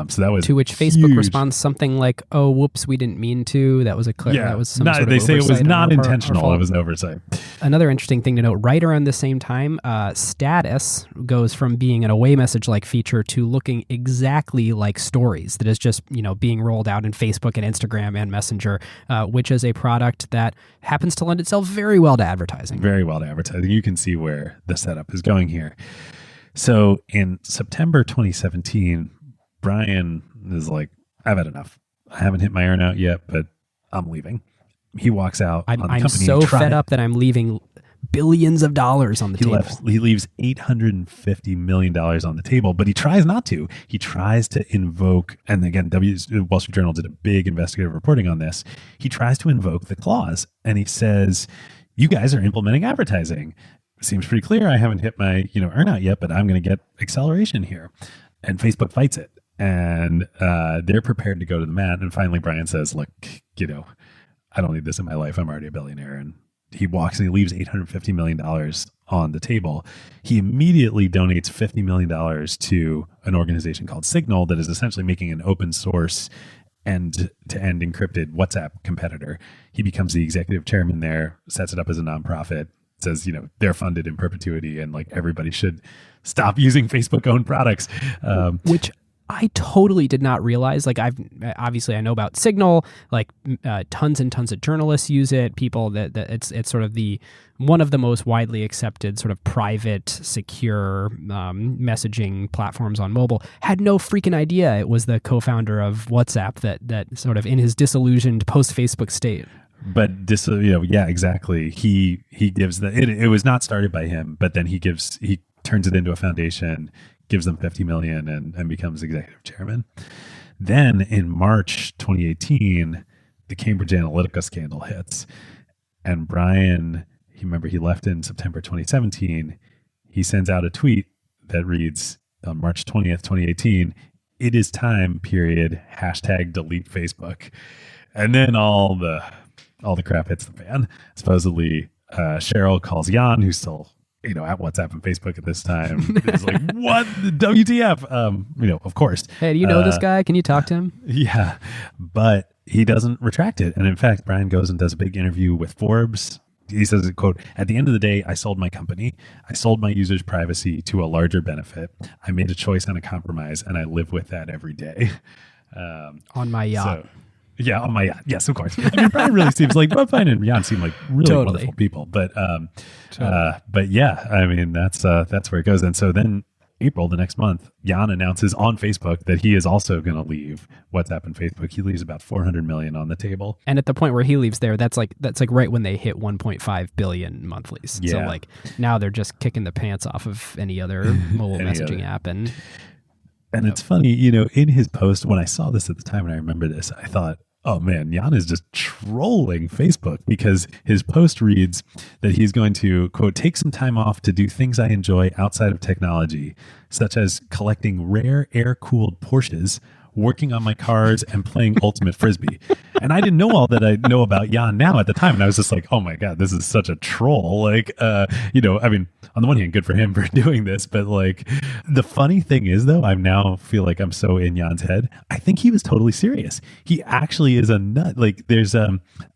So that was to which Facebook huge. responds something like, "Oh, whoops, we didn't mean to. That was a that was some sort of they say it was oversight on not our part, our intentional. fault." It was an oversight. Another interesting thing to note, right around the same time, status goes from being an away message-like feature to looking exactly like stories that is just, being rolled out in Facebook and Instagram and Messenger, which is a product that happens to lend itself very well to advertising. Very well to advertising. You can see where the setup is going here. So in September 2017, Brian is like, I've had enough. I haven't hit my earnout yet, but I'm leaving. He walks out on the I'm company. so fed up that I'm leaving billions of dollars on the table. He leaves $850 million on the table, but he tries not to. He tries to invoke, and again, Wall Street Journal did a big investigative reporting on this. He tries to invoke the clause, and he says, you guys are implementing advertising. Seems pretty clear. I haven't hit my earnout yet, but I'm going to get acceleration here. And Facebook fights it. And they're prepared to go to the mat. And finally, Brian says, look, I don't need this in my life. I'm already a billionaire. And he walks and he leaves $850 million on the table. He immediately donates $50 million to an organization called Signal that is essentially making an open source end-to-end encrypted WhatsApp competitor. He becomes the executive chairman there, sets it up as a nonprofit, says, they're funded in perpetuity and like everybody should stop using Facebook-owned products. Which I totally did not realize. Like I know about Signal, like tons and tons of journalists use it. People that it's sort of one of the most widely accepted sort of private, secure messaging platforms on mobile. Had no freaking idea it was the co-founder of WhatsApp that sort of in his disillusioned post-Facebook state. But yeah, exactly. He gives it was not started by him, but then he turns it into a foundation, gives them $50 million and becomes executive chairman. Then in March 2018, the Cambridge Analytica scandal hits. And Brian, he left in September 2017. He sends out a tweet that reads on March 20th, 2018, "It is time, period, #delete Facebook." And then all the crap hits the fan. Supposedly, Cheryl calls Jan, who's still, at WhatsApp and Facebook at this time. Is like, what? WTF? Of course. Hey, do you know this guy? Can you talk to him? Yeah, but he doesn't retract it. And in fact, Brian goes and does a big interview with Forbes. He says, quote, "At the end of the day, I sold my company. I sold my users' privacy to a larger benefit. I made a choice and a compromise, and I live with that every day." On my yacht. Yeah, on my yacht. Yes, of course. I mean, Brian really seems like Brian and Jan seem like really wonderful people. But yeah, I mean that's where it goes. And so then April, the next month, Jan announces on Facebook that he is also going to leave WhatsApp and Facebook. He leaves about $400 million on the table. And at the point where he leaves there, that's like right when they hit 1.5 billion monthlies. Yeah. So like now they're just kicking the pants off of any other mobile messaging app. And it's funny, in his post, when I saw this at the time and I remember this, I thought, oh man, Jan is just trolling Facebook, because his post reads that he's going to, quote, "take some time off to do things I enjoy outside of technology, such as collecting rare air-cooled Porsches, working on my cars, and playing Ultimate Frisbee." And I didn't know all that I know about Jan now at the time. And I was just like, oh my God, this is such a troll. Like, I mean, on the one hand, good for him for doing this. But like, the funny thing is, though, I now feel like I'm so in Jan's head. I think he was totally serious. He actually is a nut. Like,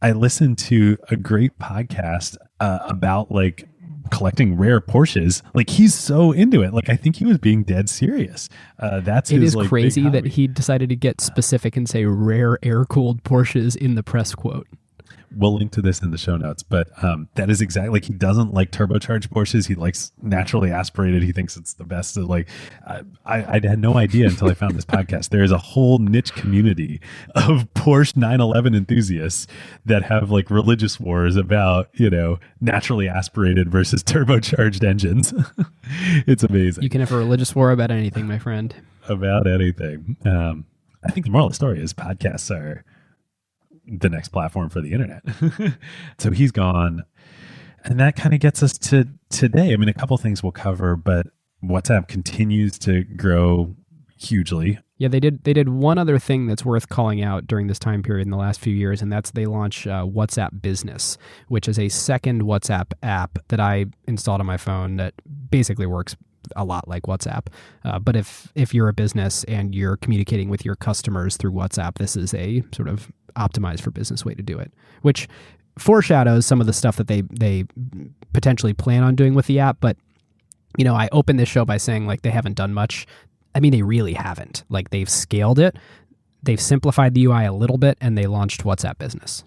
I listened to a great podcast about like collecting rare Porsches. Like, he's so into it. Like, I think he was being dead serious. It is like crazy that he decided to get specific and say rare air-cooled Porsches in the press quote. We'll link to this in the show notes, but that is exactly, like, he doesn't like turbocharged Porsches. He likes naturally aspirated. He thinks it's the best. Like, I had no idea until I found this podcast. There is a whole niche community of Porsche 911 enthusiasts that have like religious wars about, naturally aspirated versus turbocharged engines. It's amazing. You can have a religious war about anything, my friend. About anything. I think the moral of the story is podcasts are the next platform for the internet. So he's gone. And that kind of gets us to today. I mean, a couple things we'll cover, but WhatsApp continues to grow hugely. Yeah, they did one other thing that's worth calling out during this time period in the last few years, and that's they launched WhatsApp Business, which is a second WhatsApp app that I installed on my phone that basically works a lot like WhatsApp. But if you're a business and you're communicating with your customers through WhatsApp, this is a sort of optimized for business way to do it, which foreshadows some of the stuff that they potentially plan on doing with the app. But, you know, I opened this show by saying like they haven't done much. I mean, they really haven't. Like they've scaled it. They've simplified the UI a little bit, and they launched WhatsApp Business.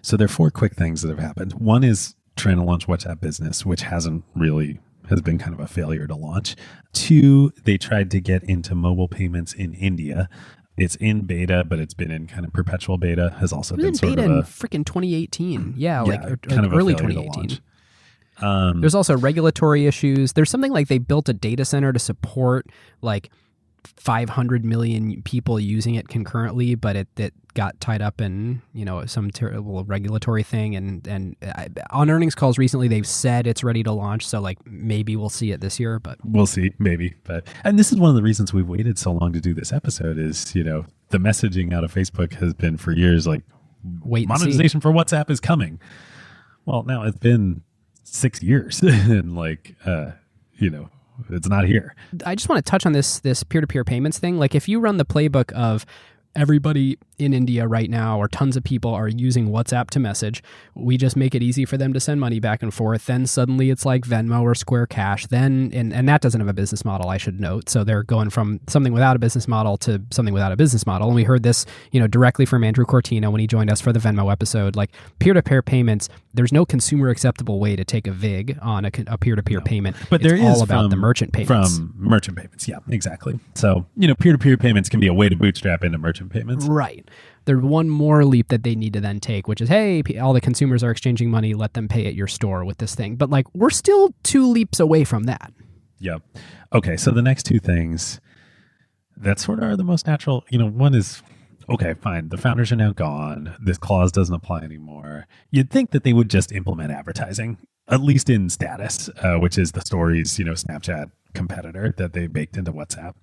So there are 4 quick things that have happened. One is trying to launch WhatsApp Business, which has been kind of a failure to launch. 2, they tried to get into mobile payments in India. It's in beta, but it's been in kind of perpetual beta. Has also been sort beta of in freaking 2018. Yeah, kind of early a failure to 2018. launch. There's also regulatory issues. There's something like they built a data center to support like 500 million people using it concurrently, but it got tied up in, you know, some terrible regulatory thing. And on earnings calls recently, they've said it's ready to launch. So like maybe we'll see it this year, but we'll see, maybe. And this is one of the reasons we've waited so long to do this episode is, you know, the messaging out of Facebook has been for years like monetization for WhatsApp is coming. Well, now it's been 6 years and like, you know, it's not here. I just want to touch on this peer-to-peer payments thing. Like if you run the playbook of everybody in India right now, or tons of people are using WhatsApp to message, we just make it easy for them to send money back and forth. Then suddenly it's like Venmo or Square Cash. Then, and that doesn't have a business model, I should note. So they're going from something without a business model to something without a business model. And we heard this, you know, directly from Andrew Cortina when he joined us for the Venmo episode. Like peer-to-peer payments, there's no consumer acceptable way to take a VIG on a peer-to-peer payment. But there is all about the merchant payments. From merchant payments, yeah, exactly. So, you know, peer-to-peer payments can be a way to bootstrap into merchant payments. Right. There's one more leap that they need to then take, which is, hey, all the consumers are exchanging money. Let them pay at your store with this thing. But like, we're still 2 leaps away from that. Yep. Okay. So the next 2 things that sort of are the most natural, you know, one is, okay, fine. The founders are now gone. This clause doesn't apply anymore. You'd think that they would just implement advertising, at least in status, which is the stories, you know, Snapchat competitor that they baked into WhatsApp.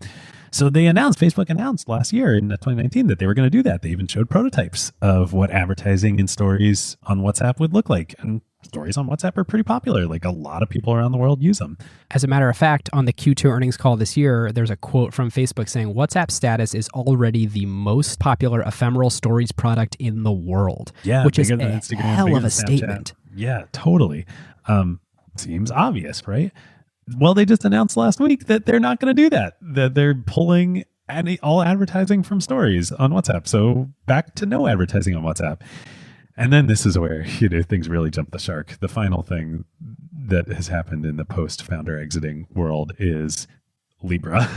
So Facebook announced last year in 2019 that they were going to do that. They even showed prototypes of what advertising in stories on WhatsApp would look like. And stories on WhatsApp are pretty popular. Like a lot of people around the world use them. As a matter of fact, on the Q2 earnings call this year, there's a quote from Facebook saying WhatsApp status is already the most popular ephemeral stories product in the world. Yeah, which is a Instagram, hell of a Snapchat. statement. Yeah, totally. Seems obvious, right? Well, they just announced last week that they're not going to do that, that they're pulling all advertising from stories on WhatsApp. So back to no advertising on WhatsApp. And then this is where, you know, things really jump the shark. The final thing that has happened in the post-founder exiting world is Libra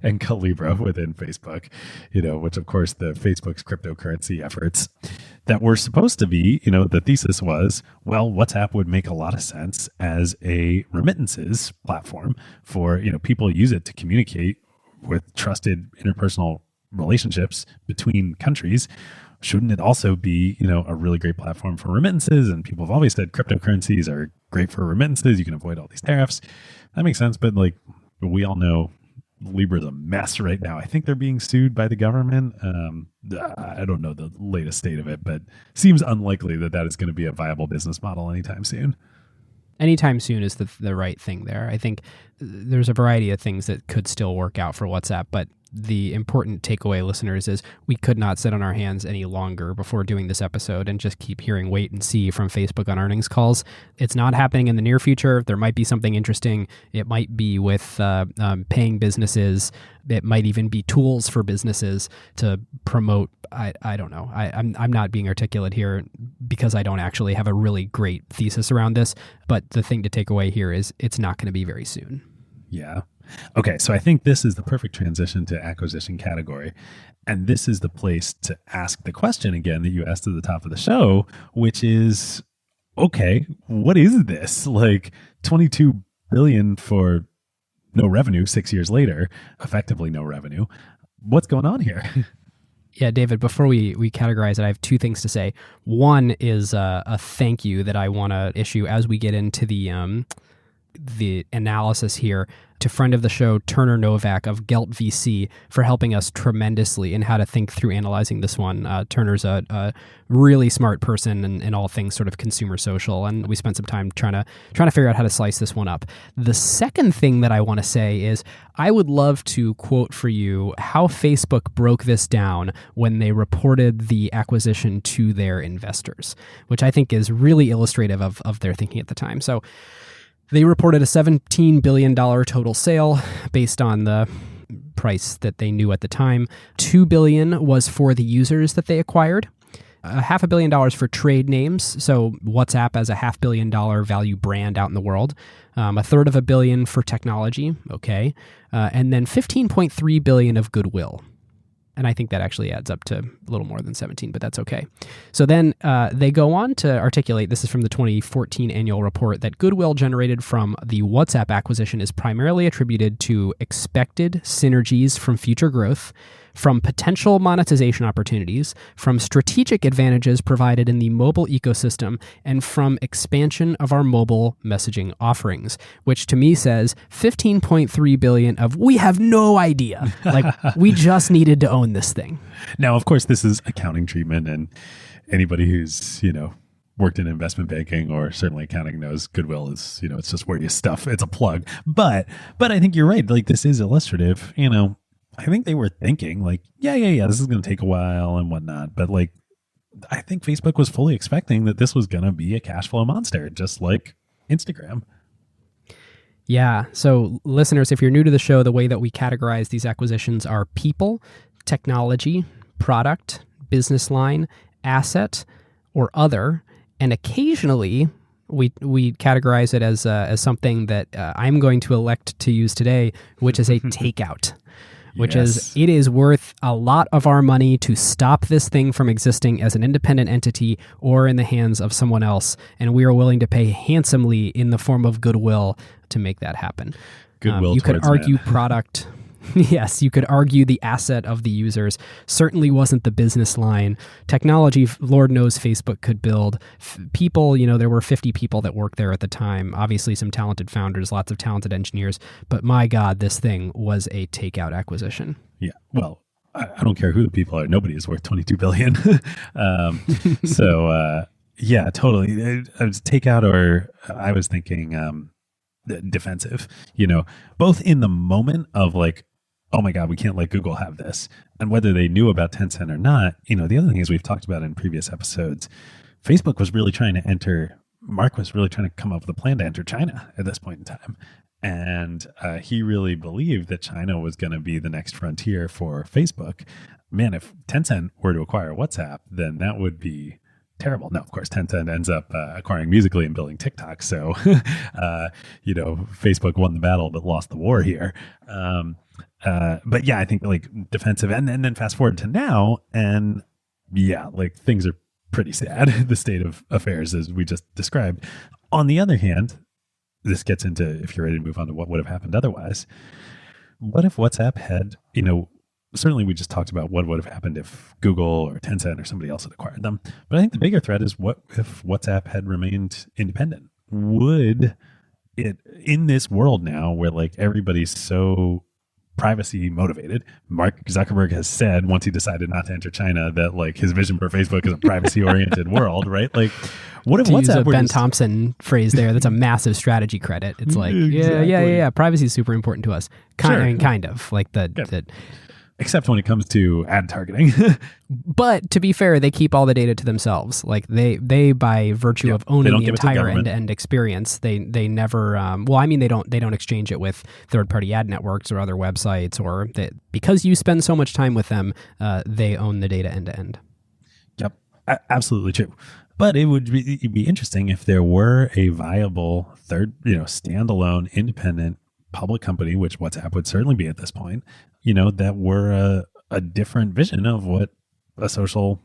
and Calibra within Facebook, you know, which of course the Facebook's cryptocurrency efforts that were supposed to be, you know, the thesis was, well, WhatsApp would make a lot of sense as a remittances platform for, you know, people use it to communicate with trusted interpersonal relationships between countries. Shouldn't it also be, you know, a really great platform for remittances? And people have always said cryptocurrencies are great for remittances. You can avoid all these tariffs. That makes sense. But like, we all know Libra's a mess right now. I think they're being sued by the government. I don't know the latest state of it, but seems unlikely that is going to be a viable business model anytime soon. Anytime soon is the right thing there. I think there's a variety of things that could still work out for WhatsApp, but the important takeaway, listeners, is we could not sit on our hands any longer before doing this episode and just keep hearing wait and see from Facebook on earnings calls. It's not happening in the near future. There might be something interesting. It might be with paying businesses. It might even be tools for businesses to promote. I don't know. I'm not being articulate here because I don't actually have a really great thesis around this. But the thing to take away here is it's not going to be very soon. Yeah. Okay, so I think this is the perfect transition to acquisition category. And this is the place to ask the question again that you asked at the top of the show, which is, okay, what is this? Like 22 billion for no revenue 6 years later, effectively no revenue. What's going on here? Yeah, David, before we categorize it, I have 2 things to say. One is a thank you that I want to issue as we get into the analysis here. to friend of the show, Turner Novak of Gelt VC, for helping us tremendously in how to think through analyzing this one. Turner's a really smart person in all things sort of consumer social, and we spent some time trying to figure out how to slice this one up. The second thing that I want to say is I would love to quote for you how Facebook broke this down when they reported the acquisition to their investors, which I think is really illustrative of their thinking at the time. So they reported a $17 billion total sale based on the price that they knew at the time. $2 billion was for the users that they acquired. $500 million for trade names. So WhatsApp as a $500 million value brand out in the world. $350 million for technology. Okay. And then $15.3 billion of goodwill. And I think that actually adds up to a little more than 17, but that's okay. So then they go on to articulate, this is from the 2014 annual report, that goodwill generated from the WhatsApp acquisition is primarily attributed to expected synergies from future growth, from potential monetization opportunities, from strategic advantages provided in the mobile ecosystem, and from expansion of our mobile messaging offerings, which to me says 15.3 billion of we have no idea. Like, we just needed to own this thing. Now, of course, this is accounting treatment, and anybody who's, worked in investment banking or certainly accounting knows goodwill is, it's just where you stuff. It's a plug. But I think you're right. Like, this is illustrative, I think they were thinking like, yeah, this is going to take a while and whatnot. But like, I think Facebook was fully expecting that this was going to be a cash flow monster, just like Instagram. Yeah. So listeners, if you're new to the show, the way that we categorize these acquisitions are people, technology, product, business line, asset, or other. And occasionally we categorize it as something that I'm going to elect to use today, which is a takeout. Which is, it is worth a lot of our money to stop this thing from existing as an independent entity or in the hands of someone else. And we are willing to pay handsomely in the form of goodwill to make that happen. Goodwill. You could argue product. Yes, you could argue the asset of the users certainly wasn't the business line. Technology, Lord knows Facebook could build. People, there were 50 people that worked there at the time. Obviously some talented founders, lots of talented engineers. But my God, this thing was a takeout acquisition. Yeah, well, I don't care who the people are. Nobody is worth $22 billion. Yeah, totally. It was takeout, or I was thinking defensive, both in the moment of like, oh my God, we can't let Google have this. And whether they knew about Tencent or not, the other thing is we've talked about in previous episodes, Facebook was really trying to enter, Mark was really trying to come up with a plan to enter China at this point in time. And he really believed that China was going to be the next frontier for Facebook. Man, if Tencent were to acquire WhatsApp, then that would be terrible. Now, of course, Tencent ends up acquiring Musical.ly and building TikTok. So, Facebook won the battle but lost the war here. But yeah, I think like defensive, and then fast forward to now, and yeah, like things are pretty sad, the state of affairs as we just described. On the other hand, this gets into, if you're ready to move on to what would have happened otherwise, what if WhatsApp had, certainly we just talked about what would have happened if Google or Tencent or somebody else had acquired them. But I think the bigger threat is, what if WhatsApp had remained independent? Would it, in this world now where like everybody's so privacy motivated, Mark Zuckerberg has said once he decided not to enter China that like his vision for Facebook is a privacy oriented world, right? Like, what if to WhatsApp use a were Ben just, Thompson phrase there, that's a massive strategy credit. It's like, Exactly. yeah, privacy is super important to us. Sure. Kind of like that. except when it comes to ad targeting. But to be fair, they keep all the data to themselves. Like they by virtue of owning the entire end-to-end experience, they never. They don't exchange it with third-party ad networks or other websites, or that because you spend so much time with them, they own the data end-to-end. Yep, absolutely true. But it would be interesting if there were a viable standalone, independent public company, which WhatsApp would certainly be at this point, that were a different vision of what a social,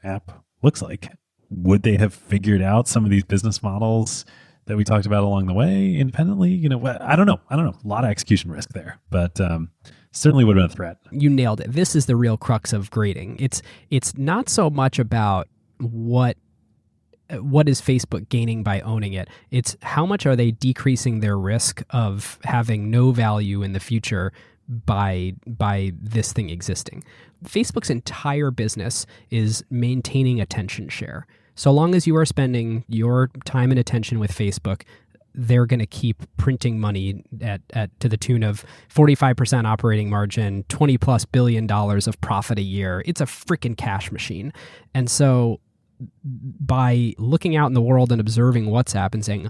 app looks like. Would they have figured out some of these business models that we talked about along the way independently? I don't know. A lot of execution risk there, but certainly would have been a threat. You nailed it. This is the real crux of grading. It's not so much about what what is Facebook gaining by owning it? It's how much are they decreasing their risk of having no value in the future by this thing existing. Facebook's entire business is maintaining attention share. So long as you are spending your time and attention with Facebook, they're going to keep printing money at to the tune of 45% operating margin, $20+ billion of profit a year. It's a freaking cash machine. And so by looking out in the world and observing WhatsApp and saying,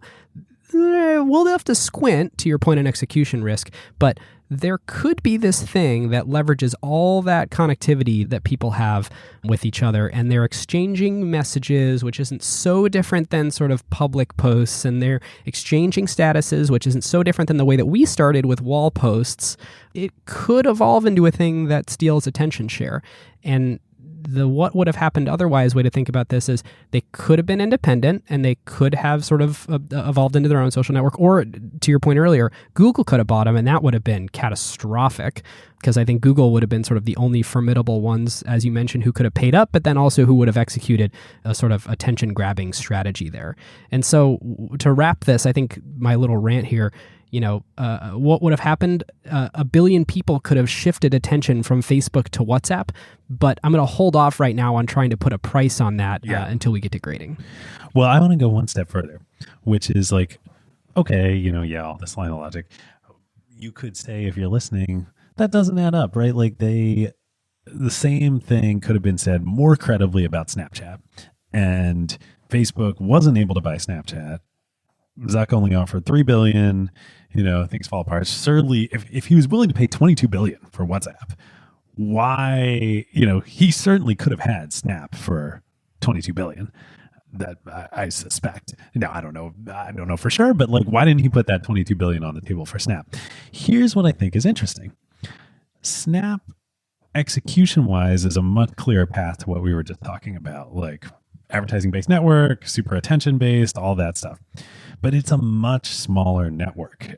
we'll have to squint, to your point on execution risk, but there could be this thing that leverages all that connectivity that people have with each other, and they're exchanging messages, which isn't so different than sort of public posts, and they're exchanging statuses, which isn't so different than the way that we started with wall posts. It could evolve into a thing that steals attention share. And the what would have happened otherwise way to think about this is they could have been independent and they could have sort of evolved into their own social network. Or to your point earlier, Google could have bought them and that would have been catastrophic, because I think Google would have been sort of the only formidable ones, as you mentioned, who could have paid up, but then also who would have executed a sort of attention grabbing strategy there. And so to wrap this, I think my little rant here, what would have happened? A billion people could have shifted attention from Facebook to WhatsApp, but I'm going to hold off right now on trying to put a price on that until we get to grading. Well, I want to go one step further, which is like, okay, all this line of logic. You could say, if you're listening, that doesn't add up, right? Like the same thing could have been said more credibly about Snapchat, and Facebook wasn't able to buy Snapchat. Zuck only offered $3 billion. Things fall apart. Certainly, if he was willing to pay $22 billion for WhatsApp, why? He certainly could have had Snap for $22 billion. That I suspect. Now I don't know for sure, but like, why didn't he put that $22 billion on the table for Snap? Here's what I think is interesting. Snap, execution-wise, is a much clearer path to what we were just talking about, like advertising-based network, super attention-based, all that stuff. But it's a much smaller network,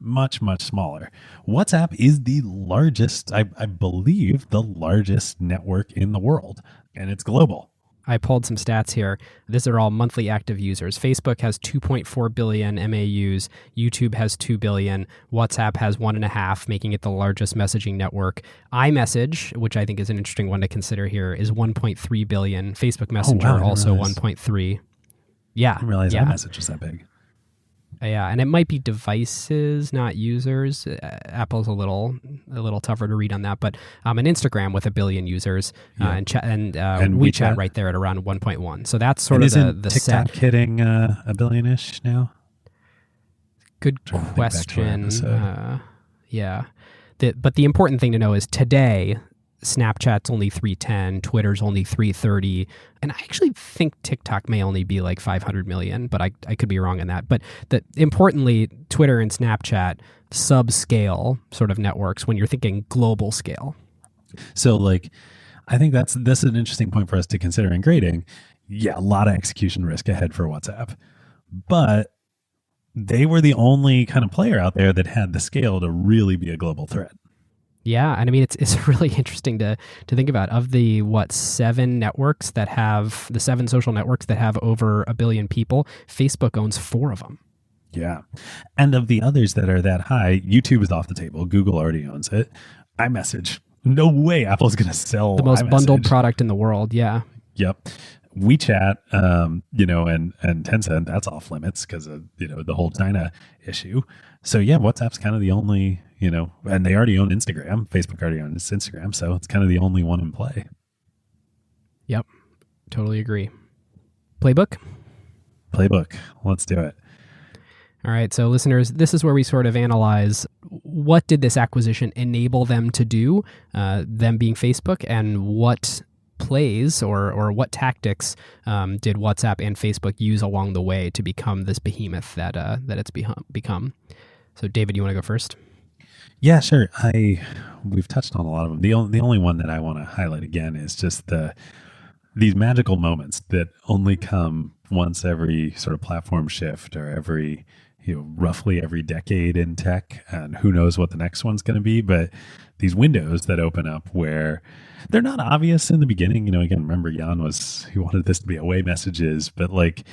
much, much smaller. WhatsApp is the largest, I believe, the largest network in the world, and it's global. I pulled some stats here. These are all monthly active users. Facebook has 2.4 billion MAUs. YouTube has 2 billion. WhatsApp has 1.5, making it the largest messaging network. iMessage, which I think is an interesting one to consider here, is 1.3 billion. Facebook Messenger also 1.3. Yeah. I didn't realize iMessage was that big. Yeah, and it might be devices, not users. Apple's a little tougher to read on that, but and Instagram with 1 billion users, and WeChat right there at around 1.1. So that's sort of the TikTok set. hitting 1 billion-ish now. Good question. But the important thing to know is today, Snapchat's only 310, Twitter's only 330, and I actually think TikTok may only be like 500 million, but I could be wrong on that. But importantly, Twitter and Snapchat subscale sort of networks when you're thinking global scale. So like, I think that's an interesting point for us to consider in grading. Yeah, a lot of execution risk ahead for WhatsApp, but they were the only kind of player out there that had the scale to really be a global threat. Yeah, and I mean it's really interesting to think about. Of the 7 networks that have the 7 social networks that have over 1 billion people, Facebook owns 4 of them. Yeah, and of the others that are that high, YouTube is off the table. Google already owns it. iMessage, no way Apple's going to sell the most iMessage. Bundled product in the world. Yeah. Yep. WeChat, and Tencent, that's off limits because of the whole China issue. So yeah, WhatsApp's kind of the only, and they already own Instagram. Facebook already owns Instagram, so it's kind of the only one in play. Yep, totally agree. Playbook. Let's do it. All right, so listeners, this is where we sort of analyze what did this acquisition enable them to do, them being Facebook, and what plays or what tactics did WhatsApp and Facebook use along the way to become this behemoth that it's become. So David, you want to go first? Yeah, sure. We've touched on a lot of them. The only one that I want to highlight again is just these magical moments that only come once every sort of platform shift or every roughly every decade in tech, and who knows what the next one's going to be. But these windows that open up where they're not obvious in the beginning, again, remember he wanted this to be away messages, but like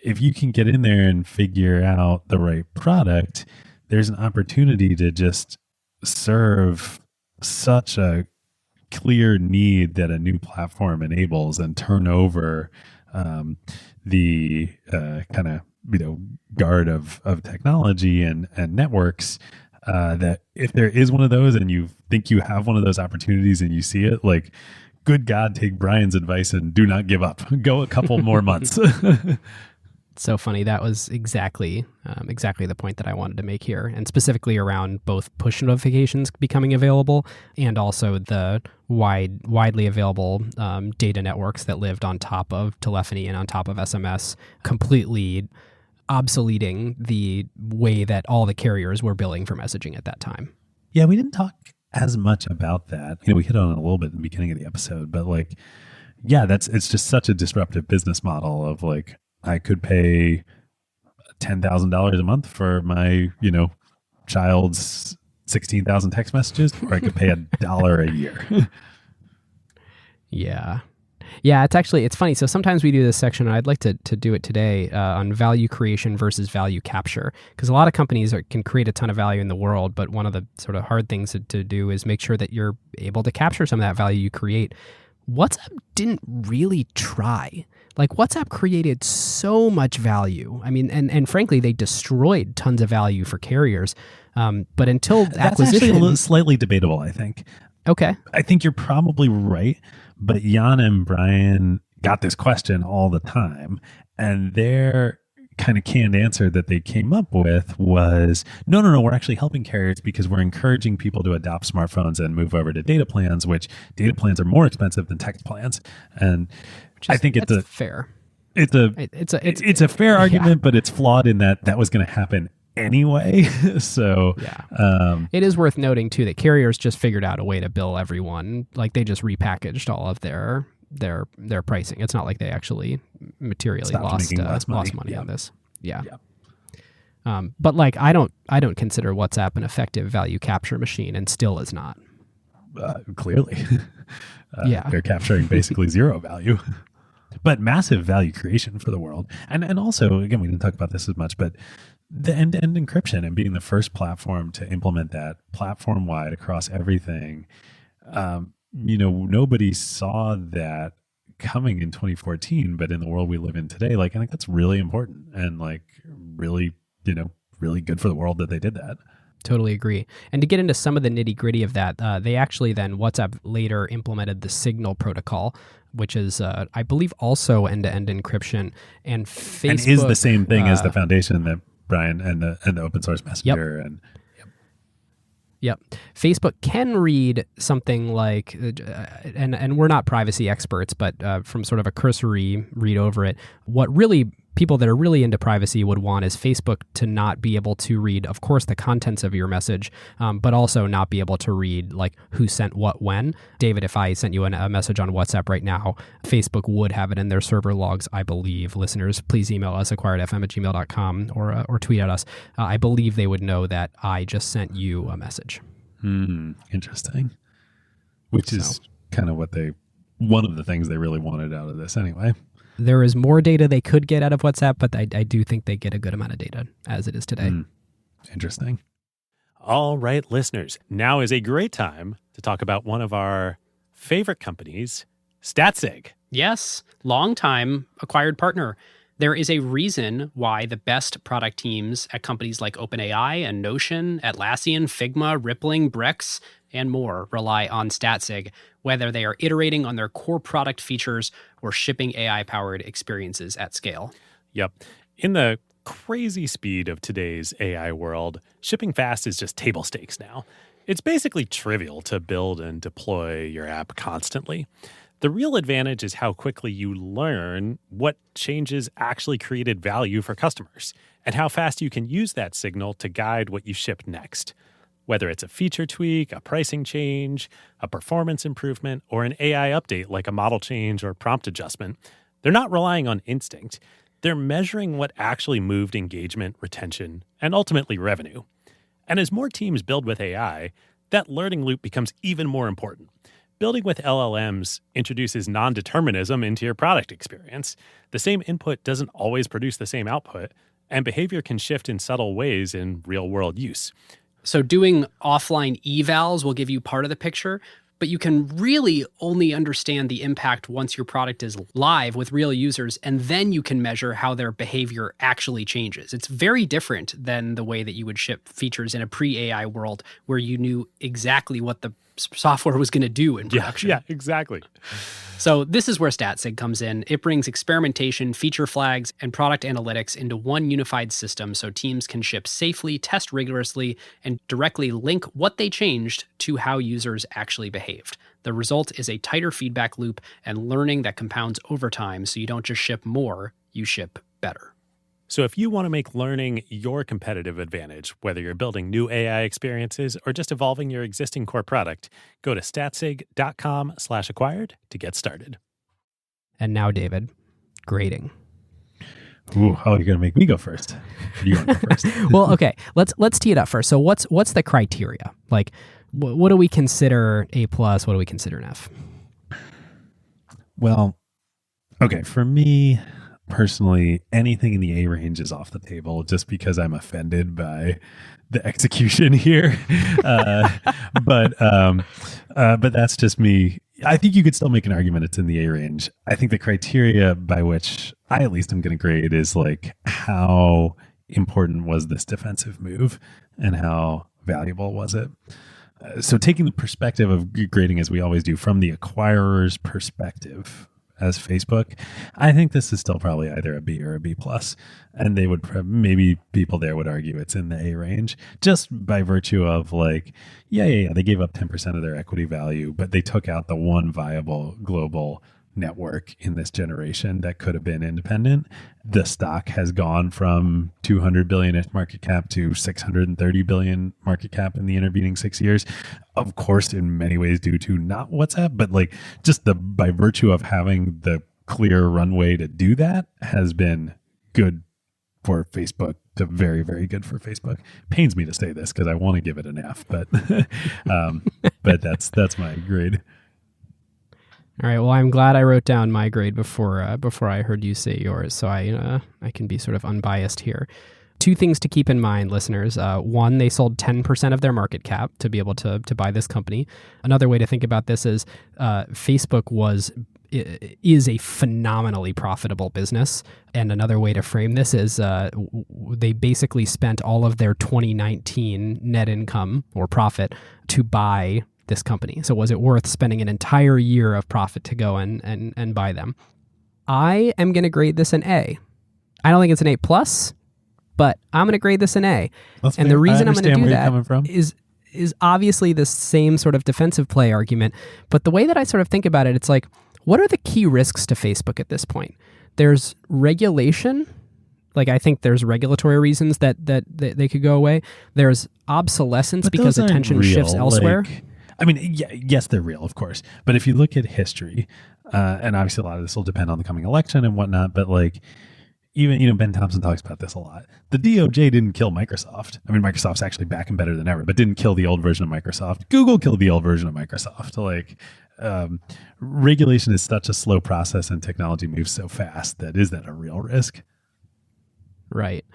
if you can get in there and figure out the right product, there's an opportunity to just serve such a clear need that a new platform enables and turn over the kind of guard of technology and networks, that if there is one of those and you think you have one of those opportunities and you see it, like, good God, take Brian's advice and do not give up. Go a couple more months. So funny. That was exactly the point that I wanted to make here, and specifically around both push notifications becoming available and also the widely available data networks that lived on top of telephony and on top of SMS, completely obsoleting the way that all the carriers were billing for messaging at that time. Yeah, we didn't talk as much about that. We hit on it a little bit in the beginning of the episode, but like, yeah, it's just such a disruptive business model of like, I could pay $10,000 a month for my, child's 16,000 text messages, or I could pay $1 a year. Yeah. It's funny. So sometimes we do this section, and I'd like to do it today on value creation versus value capture, because a lot of companies can create a ton of value in the world, but one of the sort of hard things to do is make sure that you're able to capture some of that value you create. WhatsApp didn't really try. Like, WhatsApp created so much value. I mean, and frankly, they destroyed tons of value for carriers. But until That's acquisition, actually slightly debatable, I think. Okay. I think you're probably right, but Jan and Brian got this question all the time, and their kind of canned answer that they came up with was, no, we're actually helping carriers because we're encouraging people to adopt smartphones and move over to data plans, which data plans are more expensive than text plans. And I think it's fair. It's a fair argument, but it's flawed in that was going to happen anyway. So yeah, it is worth noting too that carriers just figured out a way to bill everyone. Like, they just repackaged all of their pricing. It's not like they actually materially lost money on this. Yeah. But like, I don't consider WhatsApp an effective value capture machine, and still is not. Clearly. They're capturing basically zero value. But massive value creation for the world. And also, again, we didn't talk about this as much, but the end-to-end encryption and being the first platform to implement that platform-wide across everything. Nobody saw that coming in 2014, but in the world we live in today, like, I think that's really important and like really, really good for the world that they did that. Totally agree. And to get into some of the nitty gritty of that, they actually then, WhatsApp later implemented the Signal protocol, which is, I believe, also end-to-end encryption. And Facebook... And is the same thing as the foundation that Brian and the open source messenger. Yep. Yep. Facebook can read something like, and we're not privacy experts, but from sort of a cursory read over it, what really people that are really into privacy would want is Facebook to not be able to read, of course, the contents of your message, but also not be able to read like who sent what when. David, if I sent you a message on WhatsApp right now, Facebook would have it in their server logs, I believe. Listeners, please email us, acquiredfm@gmail.com, or tweet at us. I believe they would know that I just sent you a message. Interesting. Which is kind of one of the things they really wanted out of this anyway. There is more data they could get out of WhatsApp, but I do think they get a good amount of data as it is today. Interesting. All right, listeners, now is a great time to talk about one of our favorite companies, Statsig. Yes, longtime acquired partner. There is a reason why the best product teams at companies like OpenAI and Notion, Atlassian, Figma, Rippling, Brex, and more rely on Statsig, whether they are iterating on their core product features or shipping AI-powered experiences at scale. Yep. In the crazy speed of today's AI world, shipping fast is just table stakes now. It's basically trivial to build and deploy your app constantly. The real advantage is how quickly you learn what changes actually created value for customers and how fast you can use that signal to guide what you ship next. Whether it's a feature tweak, a pricing change, a performance improvement, or an AI update like a model change or prompt adjustment, they're not relying on instinct. they're measuring what actually moved engagement, retention, and ultimately revenue. And as more teams build with AI, that learning loop becomes even more important. Building with LLMs introduces non-determinism into your product experience. The same input doesn't always produce the same output, and behavior can shift in subtle ways in real-world use. So doing offline evals will give you part of the picture, but you can really only understand the impact once your product is live with real users, and then you can measure how their behavior actually changes. It's very different than the way that you would ship features in a pre-AI world where you knew exactly what the software was going to do in production. Yeah, exactly. So this is where StatSig comes in. It brings experimentation, feature flags, and product analytics into one unified system so teams can ship safely, test rigorously, and directly link what they changed to how users actually behaved. The result is a tighter feedback loop and learning that compounds over time, so you don't just ship more, you ship better. So if you want to make learning your competitive advantage, whether you're building new AI experiences or just evolving your existing core product, go to statsig.com/acquired to get started. And now, David, grading. Ooh, how are you going to make me go first? Or do you want to go first? Well, okay, let's tee it up first. So what's the criteria? Like, what do we consider A+? What do we consider an F? Well, okay, for me personally, anything in the A range is off the table just because I'm offended by the execution here. But that's just me. I think you could still make an argument it's in the A range. I think the criteria by which I at least am going to grade is like how important was this defensive move and how valuable was it? So taking the perspective of grading as we always do from the acquirer's perspective as Facebook, I think this is still probably either a B or a B+. And they would maybe people there would argue it's in the A range just by virtue of like, yeah, they gave up 10% of their equity value, but they took out the one viable global network in this generation that could have been independent. The stock has gone from 200 billion-ish market cap to 630 billion market cap in the intervening 6 years. Of course, in many ways due to not WhatsApp, but like just by virtue of having the clear runway to do that has been good for Facebook to very, very good for Facebook. Pains me to say this because I want to give it an F, but but that's my grade. All right. Well, I'm glad I wrote down my grade before I heard you say yours, so I can be sort of unbiased here. Two things to keep in mind, listeners. One, they sold 10% of their market cap to be able to buy this company. Another way to think about this is Facebook is a phenomenally profitable business. And another way to frame this is they basically spent all of their 2019 net income or profit to buy this company. So was it worth spending an entire year of profit to go and buy them? I am going to grade this an A. I don't think it's an A+, but I'm going to grade this an A. And the reason I'm going to do that is obviously the same sort of defensive play argument. But the way that I sort of think about it, it's like, what are the key risks to Facebook at this point? There's regulation. Like, I think there's regulatory reasons that they could go away. There's obsolescence because attention shifts elsewhere. Yes, they're real, of course. But if you look at history, and obviously a lot of this will depend on the coming election and whatnot, but like even, Ben Thompson talks about this a lot. The DOJ didn't kill Microsoft. I mean, Microsoft's actually back and better than ever, but didn't kill the old version of Microsoft. Google killed the old version of Microsoft. Like, regulation is such a slow process and technology moves so fast that a real risk? Right.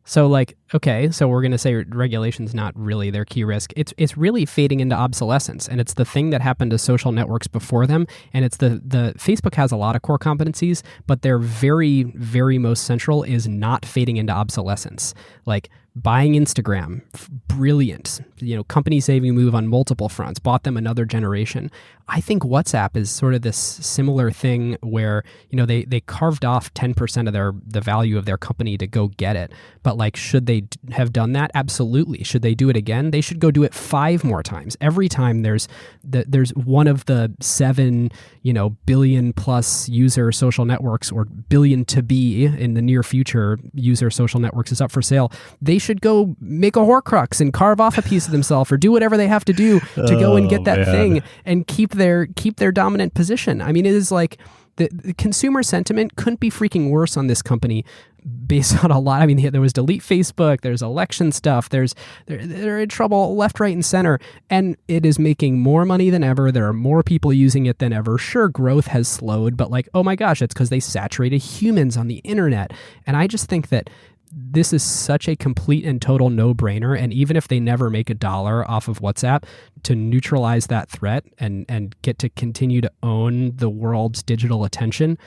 So like, okay, so we're going to say regulation's not really their key risk. It's really fading into obsolescence, and it's the thing that happened to social networks before them. And it's the Facebook has a lot of core competencies, but their very, very most central is not fading into obsolescence. Like buying Instagram, brilliant, company saving move on multiple fronts, bought them another generation. I think WhatsApp is sort of this similar thing where, they carved off 10% of the value of their company to go get it. But like, should they have done that? Absolutely. Should they do it again? They should go do it 5 more times. Every time there's one of the 7, billion plus user social networks, or billion to be in the near future user social networks is up for sale. They should go make a Horcrux and carve off a piece of themselves, or do whatever they have to do to go and get that thing and keep their dominant position. I mean, it is like, the consumer sentiment couldn't be freaking worse on this company based on a lot. I mean, there was delete Facebook, there's election stuff, they're in trouble left, right, and center, and it is making more money than ever. There are more people using it than ever. Sure, growth has slowed, but like, oh my gosh, it's because they saturated humans on the internet. And I just think that this is such a complete and total no-brainer. And even if they never make $1 off of WhatsApp, to neutralize that threat and get to continue to own the world's digital attention,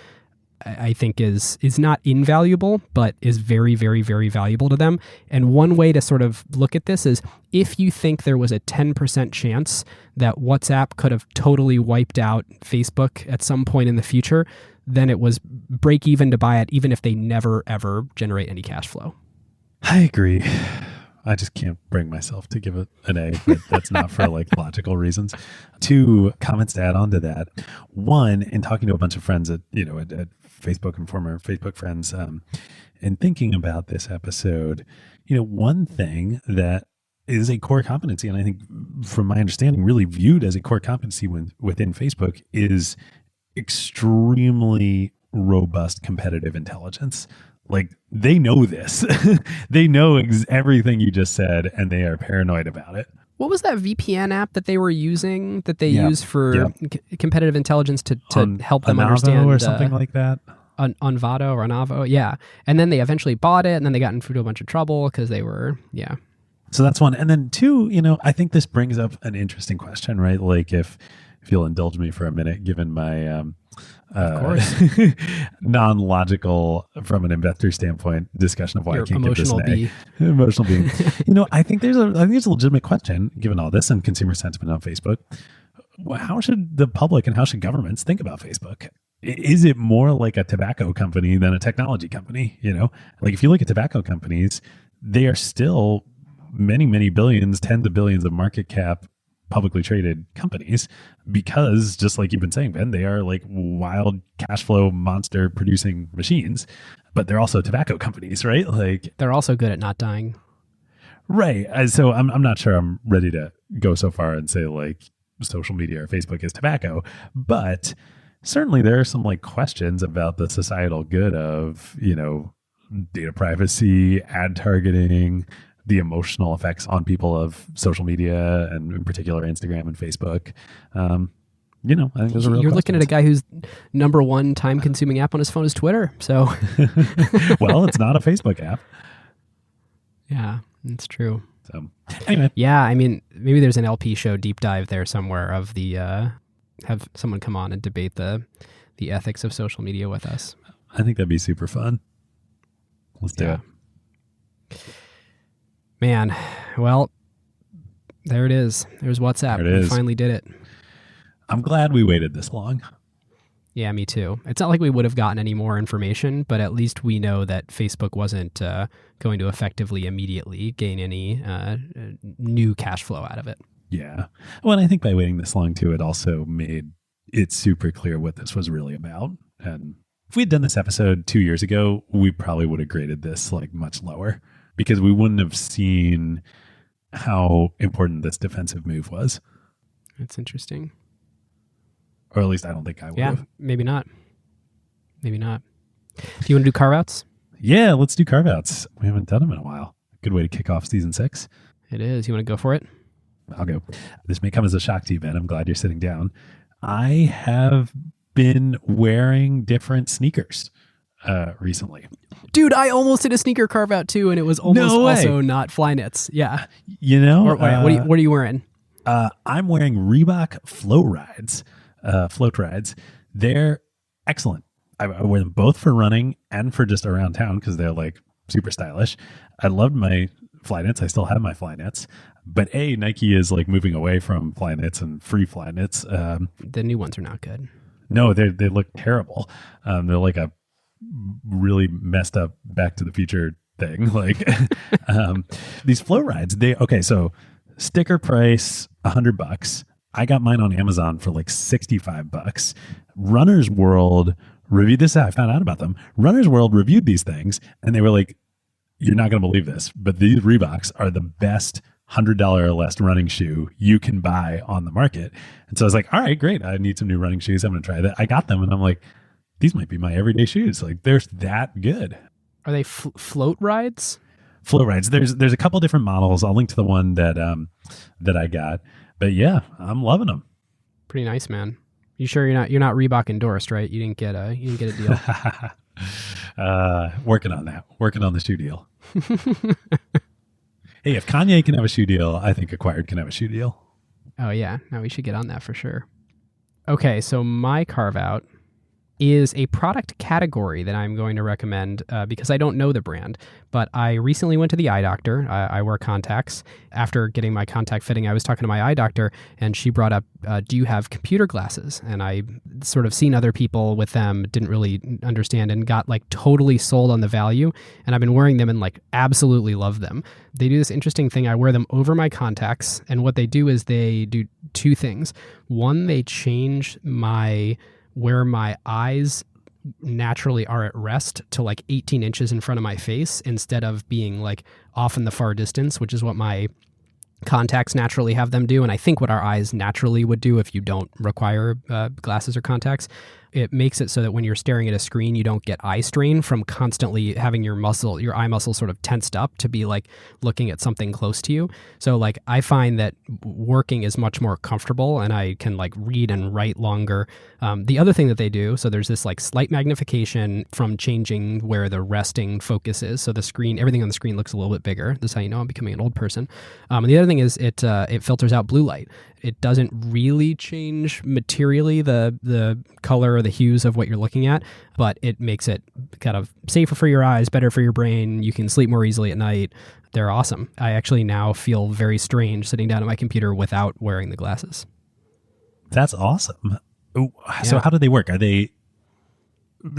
I think is not invaluable, but is very, very, very valuable to them. And one way to sort of look at this is if you think there was a 10% chance that WhatsApp could have totally wiped out Facebook at some point in the future, then it was break even to buy it, even if they never, ever generate any cash flow. I agree. I just can't bring myself to give it an A, but that's not for like logical reasons. 2 comments to add on to that. One, in talking to a bunch of friends at Facebook and former Facebook friends, and thinking about this episode, one thing that is a core competency, and I think from my understanding, really viewed as a core competency within Facebook, is extremely robust competitive intelligence. Like, they know this. They know everything you just said, and they are paranoid about it. What was that VPN app that they were using that they use for competitive intelligence to help them Anavo understand? Or something like that? Onvado or Anavo, yeah. And then they eventually bought it, and then they got into a bunch of trouble because they were, So that's one. And then 2, I think this brings up an interesting question, right? Like, if you'll indulge me for a minute, given my of course, non-logical, from an investor standpoint, discussion of why your I can't give this an emotional A. Emotional being. I think there's a legitimate question, given all this and consumer sentiment on Facebook. How should the public and how should governments think about Facebook? Is it more like a tobacco company than a technology company? Like, if you look at tobacco companies, they are still many, many billions, tens of billions of market cap publicly traded companies, because just like you've been saying, Ben, they are like wild cash flow monster producing machines, but they're also tobacco companies, right? Like, they're also good at not dying. Right. So I'm not sure I'm ready to go so far and say like social media or Facebook is tobacco, but certainly there are some like questions about the societal good of, data privacy, ad targeting, the emotional effects on people of social media, and in particular Instagram and Facebook. I think those are real You're questions. looking at a guy whose number one time-consuming app on his phone is Twitter. So, well, it's not a Facebook app. Yeah, that's true. So, anyway, yeah, I mean, maybe there's an LP show deep dive there somewhere of the have someone come on and debate the ethics of social media with us. I think that'd be super fun. Let's do it. Man, well, there it is. There's WhatsApp. There it is. We finally did it. I'm glad we waited this long. Yeah, me too. It's not like we would have gotten any more information, but at least we know that Facebook wasn't going to effectively immediately gain any new cash flow out of it. Yeah. Well, and I think by waiting this long too, it also made it super clear what this was really about. And if we had done this episode 2 years ago, we probably would have graded this like much lower, because we wouldn't have seen how important this defensive move was. That's interesting. Or at least I don't think I would Yeah, have. maybe not. Maybe not. Do you want to do Carve Outs? Yeah, let's do Carve Outs. We haven't done them in a while. Good way to kick off season 6. It is. You want to go for it? I'll go. This may come as a shock to you, Ben. I'm glad you're sitting down. I have been wearing different sneakers recently. Dude, I almost did a sneaker carve out too, and it was almost also not Flyknits. Yeah. What are you wearing? I'm wearing Reebok float rides. They're excellent. I wear them both for running and for just around town because they're like super stylish. I loved my Flyknits. I still have my Flyknits, but Nike is like moving away from Flyknits and free Flyknits. The new ones are not good. No, they look terrible. They're like a really messed up Back to the Future thing. Like these flow rides. So sticker price $100. I got mine on Amazon for like $65. Runner's World reviewed this. I found out about them. Runner's World reviewed these things, and they were like, "You're not going to believe this, but these Reeboks are the best $100 or less running shoe you can buy on the market." And so I was like, all right, great. I need some new running shoes. I'm going to try that. I got them, and I'm like, these might be my everyday shoes. Like they're that good. Are they float rides? Flow rides. There's a couple different models. I'll link to the one that I got. But yeah, I'm loving them. Pretty nice, man. You sure you're not Reebok endorsed, right? You didn't get a deal. Working on that. Working on the shoe deal. Hey, if Kanye can have a shoe deal, I think Acquired can have a shoe deal. Oh yeah, no, we should get on that for sure. Okay, so my carve out is a product category that I'm going to recommend because I don't know the brand. But I recently went to the eye doctor. I wear contacts. After getting my contact fitting, I was talking to my eye doctor, and she brought up, do you have computer glasses? And I sort of seen other people with them, didn't really understand, and got like totally sold on the value. And I've been wearing them and like absolutely love them. They do this interesting thing. I wear them over my contacts, and what they do is they do two things. One, they change where my eyes naturally are at rest to like 18 inches in front of my face instead of being like off in the far distance, which is what my contacts naturally have them do. And I think what our eyes naturally would do if you don't require glasses or contacts. It makes it so that when you're staring at a screen, you don't get eye strain from constantly having your eye muscle sort of tensed up to be like looking at something close to you. So like I find that working is much more comfortable and I can like read and write longer. The other thing that they do, so there's this like slight magnification from changing where the resting focus is. So the screen, everything on the screen looks a little bit bigger. That's how you know I'm becoming an old person. And the other thing is it filters out blue light. It doesn't really change materially the color or the hues of what you're looking at, but it makes it kind of safer for your eyes, better for your brain. You can sleep more easily at night. They're awesome. I actually now feel very strange sitting down at my computer without wearing the glasses. That's awesome. Ooh, so how do they work?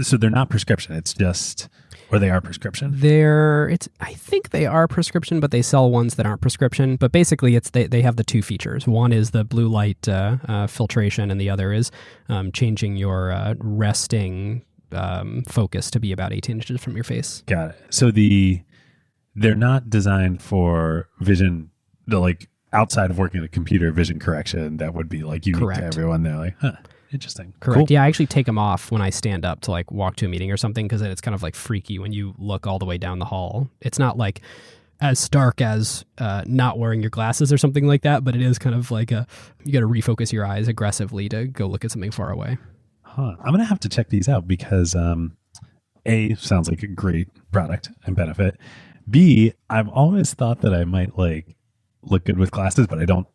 So they're not prescription. It's just, or they are prescription? I think they are prescription, but they sell ones that aren't prescription. But basically, they have the two features. One is the blue light filtration, and the other is changing your resting focus to be about 18 inches from your face. Got it. So they're not designed for vision, like outside of working at a computer, vision correction that would be like unique to everyone. They're like, huh. Interesting. Correct. Cool. Yeah, I actually take them off when I stand up to like walk to a meeting or something because it's kind of like freaky when you look all the way down the hall. It's not like as stark as not wearing your glasses or something like that, but it is kind of like you got to refocus your eyes aggressively to go look at something far away. Huh. I'm going to have to check these out because A, sounds like a great product and benefit. B, I've always thought that I might like look good with glasses, but I don't.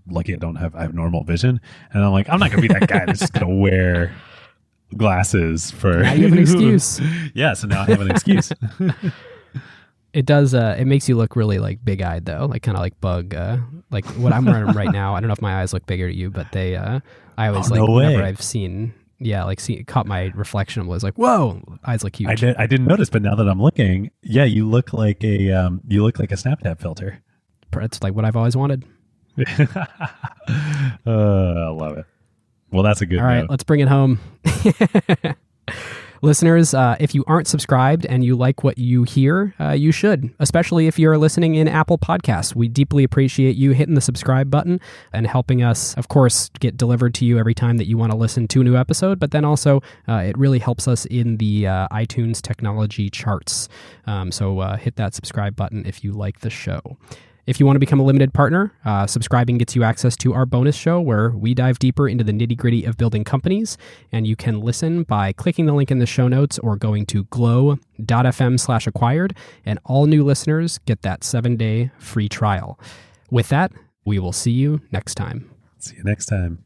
Lucky I have normal vision, and I'm like, I'm not gonna be that guy that's just gonna wear glasses for. Now you have an excuse. Yeah, so now I have an excuse. It does. It makes you look really like big-eyed though, like kind of like bug. Like what I'm wearing right now. I don't know if my eyes look bigger to you, but they. I always whenever I've seen. Yeah, like caught my reflection and was like, "Whoa, eyes look huge." I didn't notice, but now that I'm looking, yeah, you look like a Snapchat filter. It's like what I've always wanted. I love it. Well, that's a good All right, note. let's bring it home. Listeners, if you aren't subscribed and you like what you hear, you should, especially if you're listening in Apple Podcasts. We deeply appreciate you hitting the subscribe button and helping us, of course, get delivered to you every time that you want to listen to a new episode, but then also it really helps us in the iTunes technology charts. So hit that subscribe button if you like the show. If you want to become a limited partner, subscribing gets you access to our bonus show where we dive deeper into the nitty-gritty of building companies, and you can listen by clicking the link in the show notes or going to glow.fm/acquired, and all new listeners get that 7-day free trial. With that, we will see you next time. See you next time.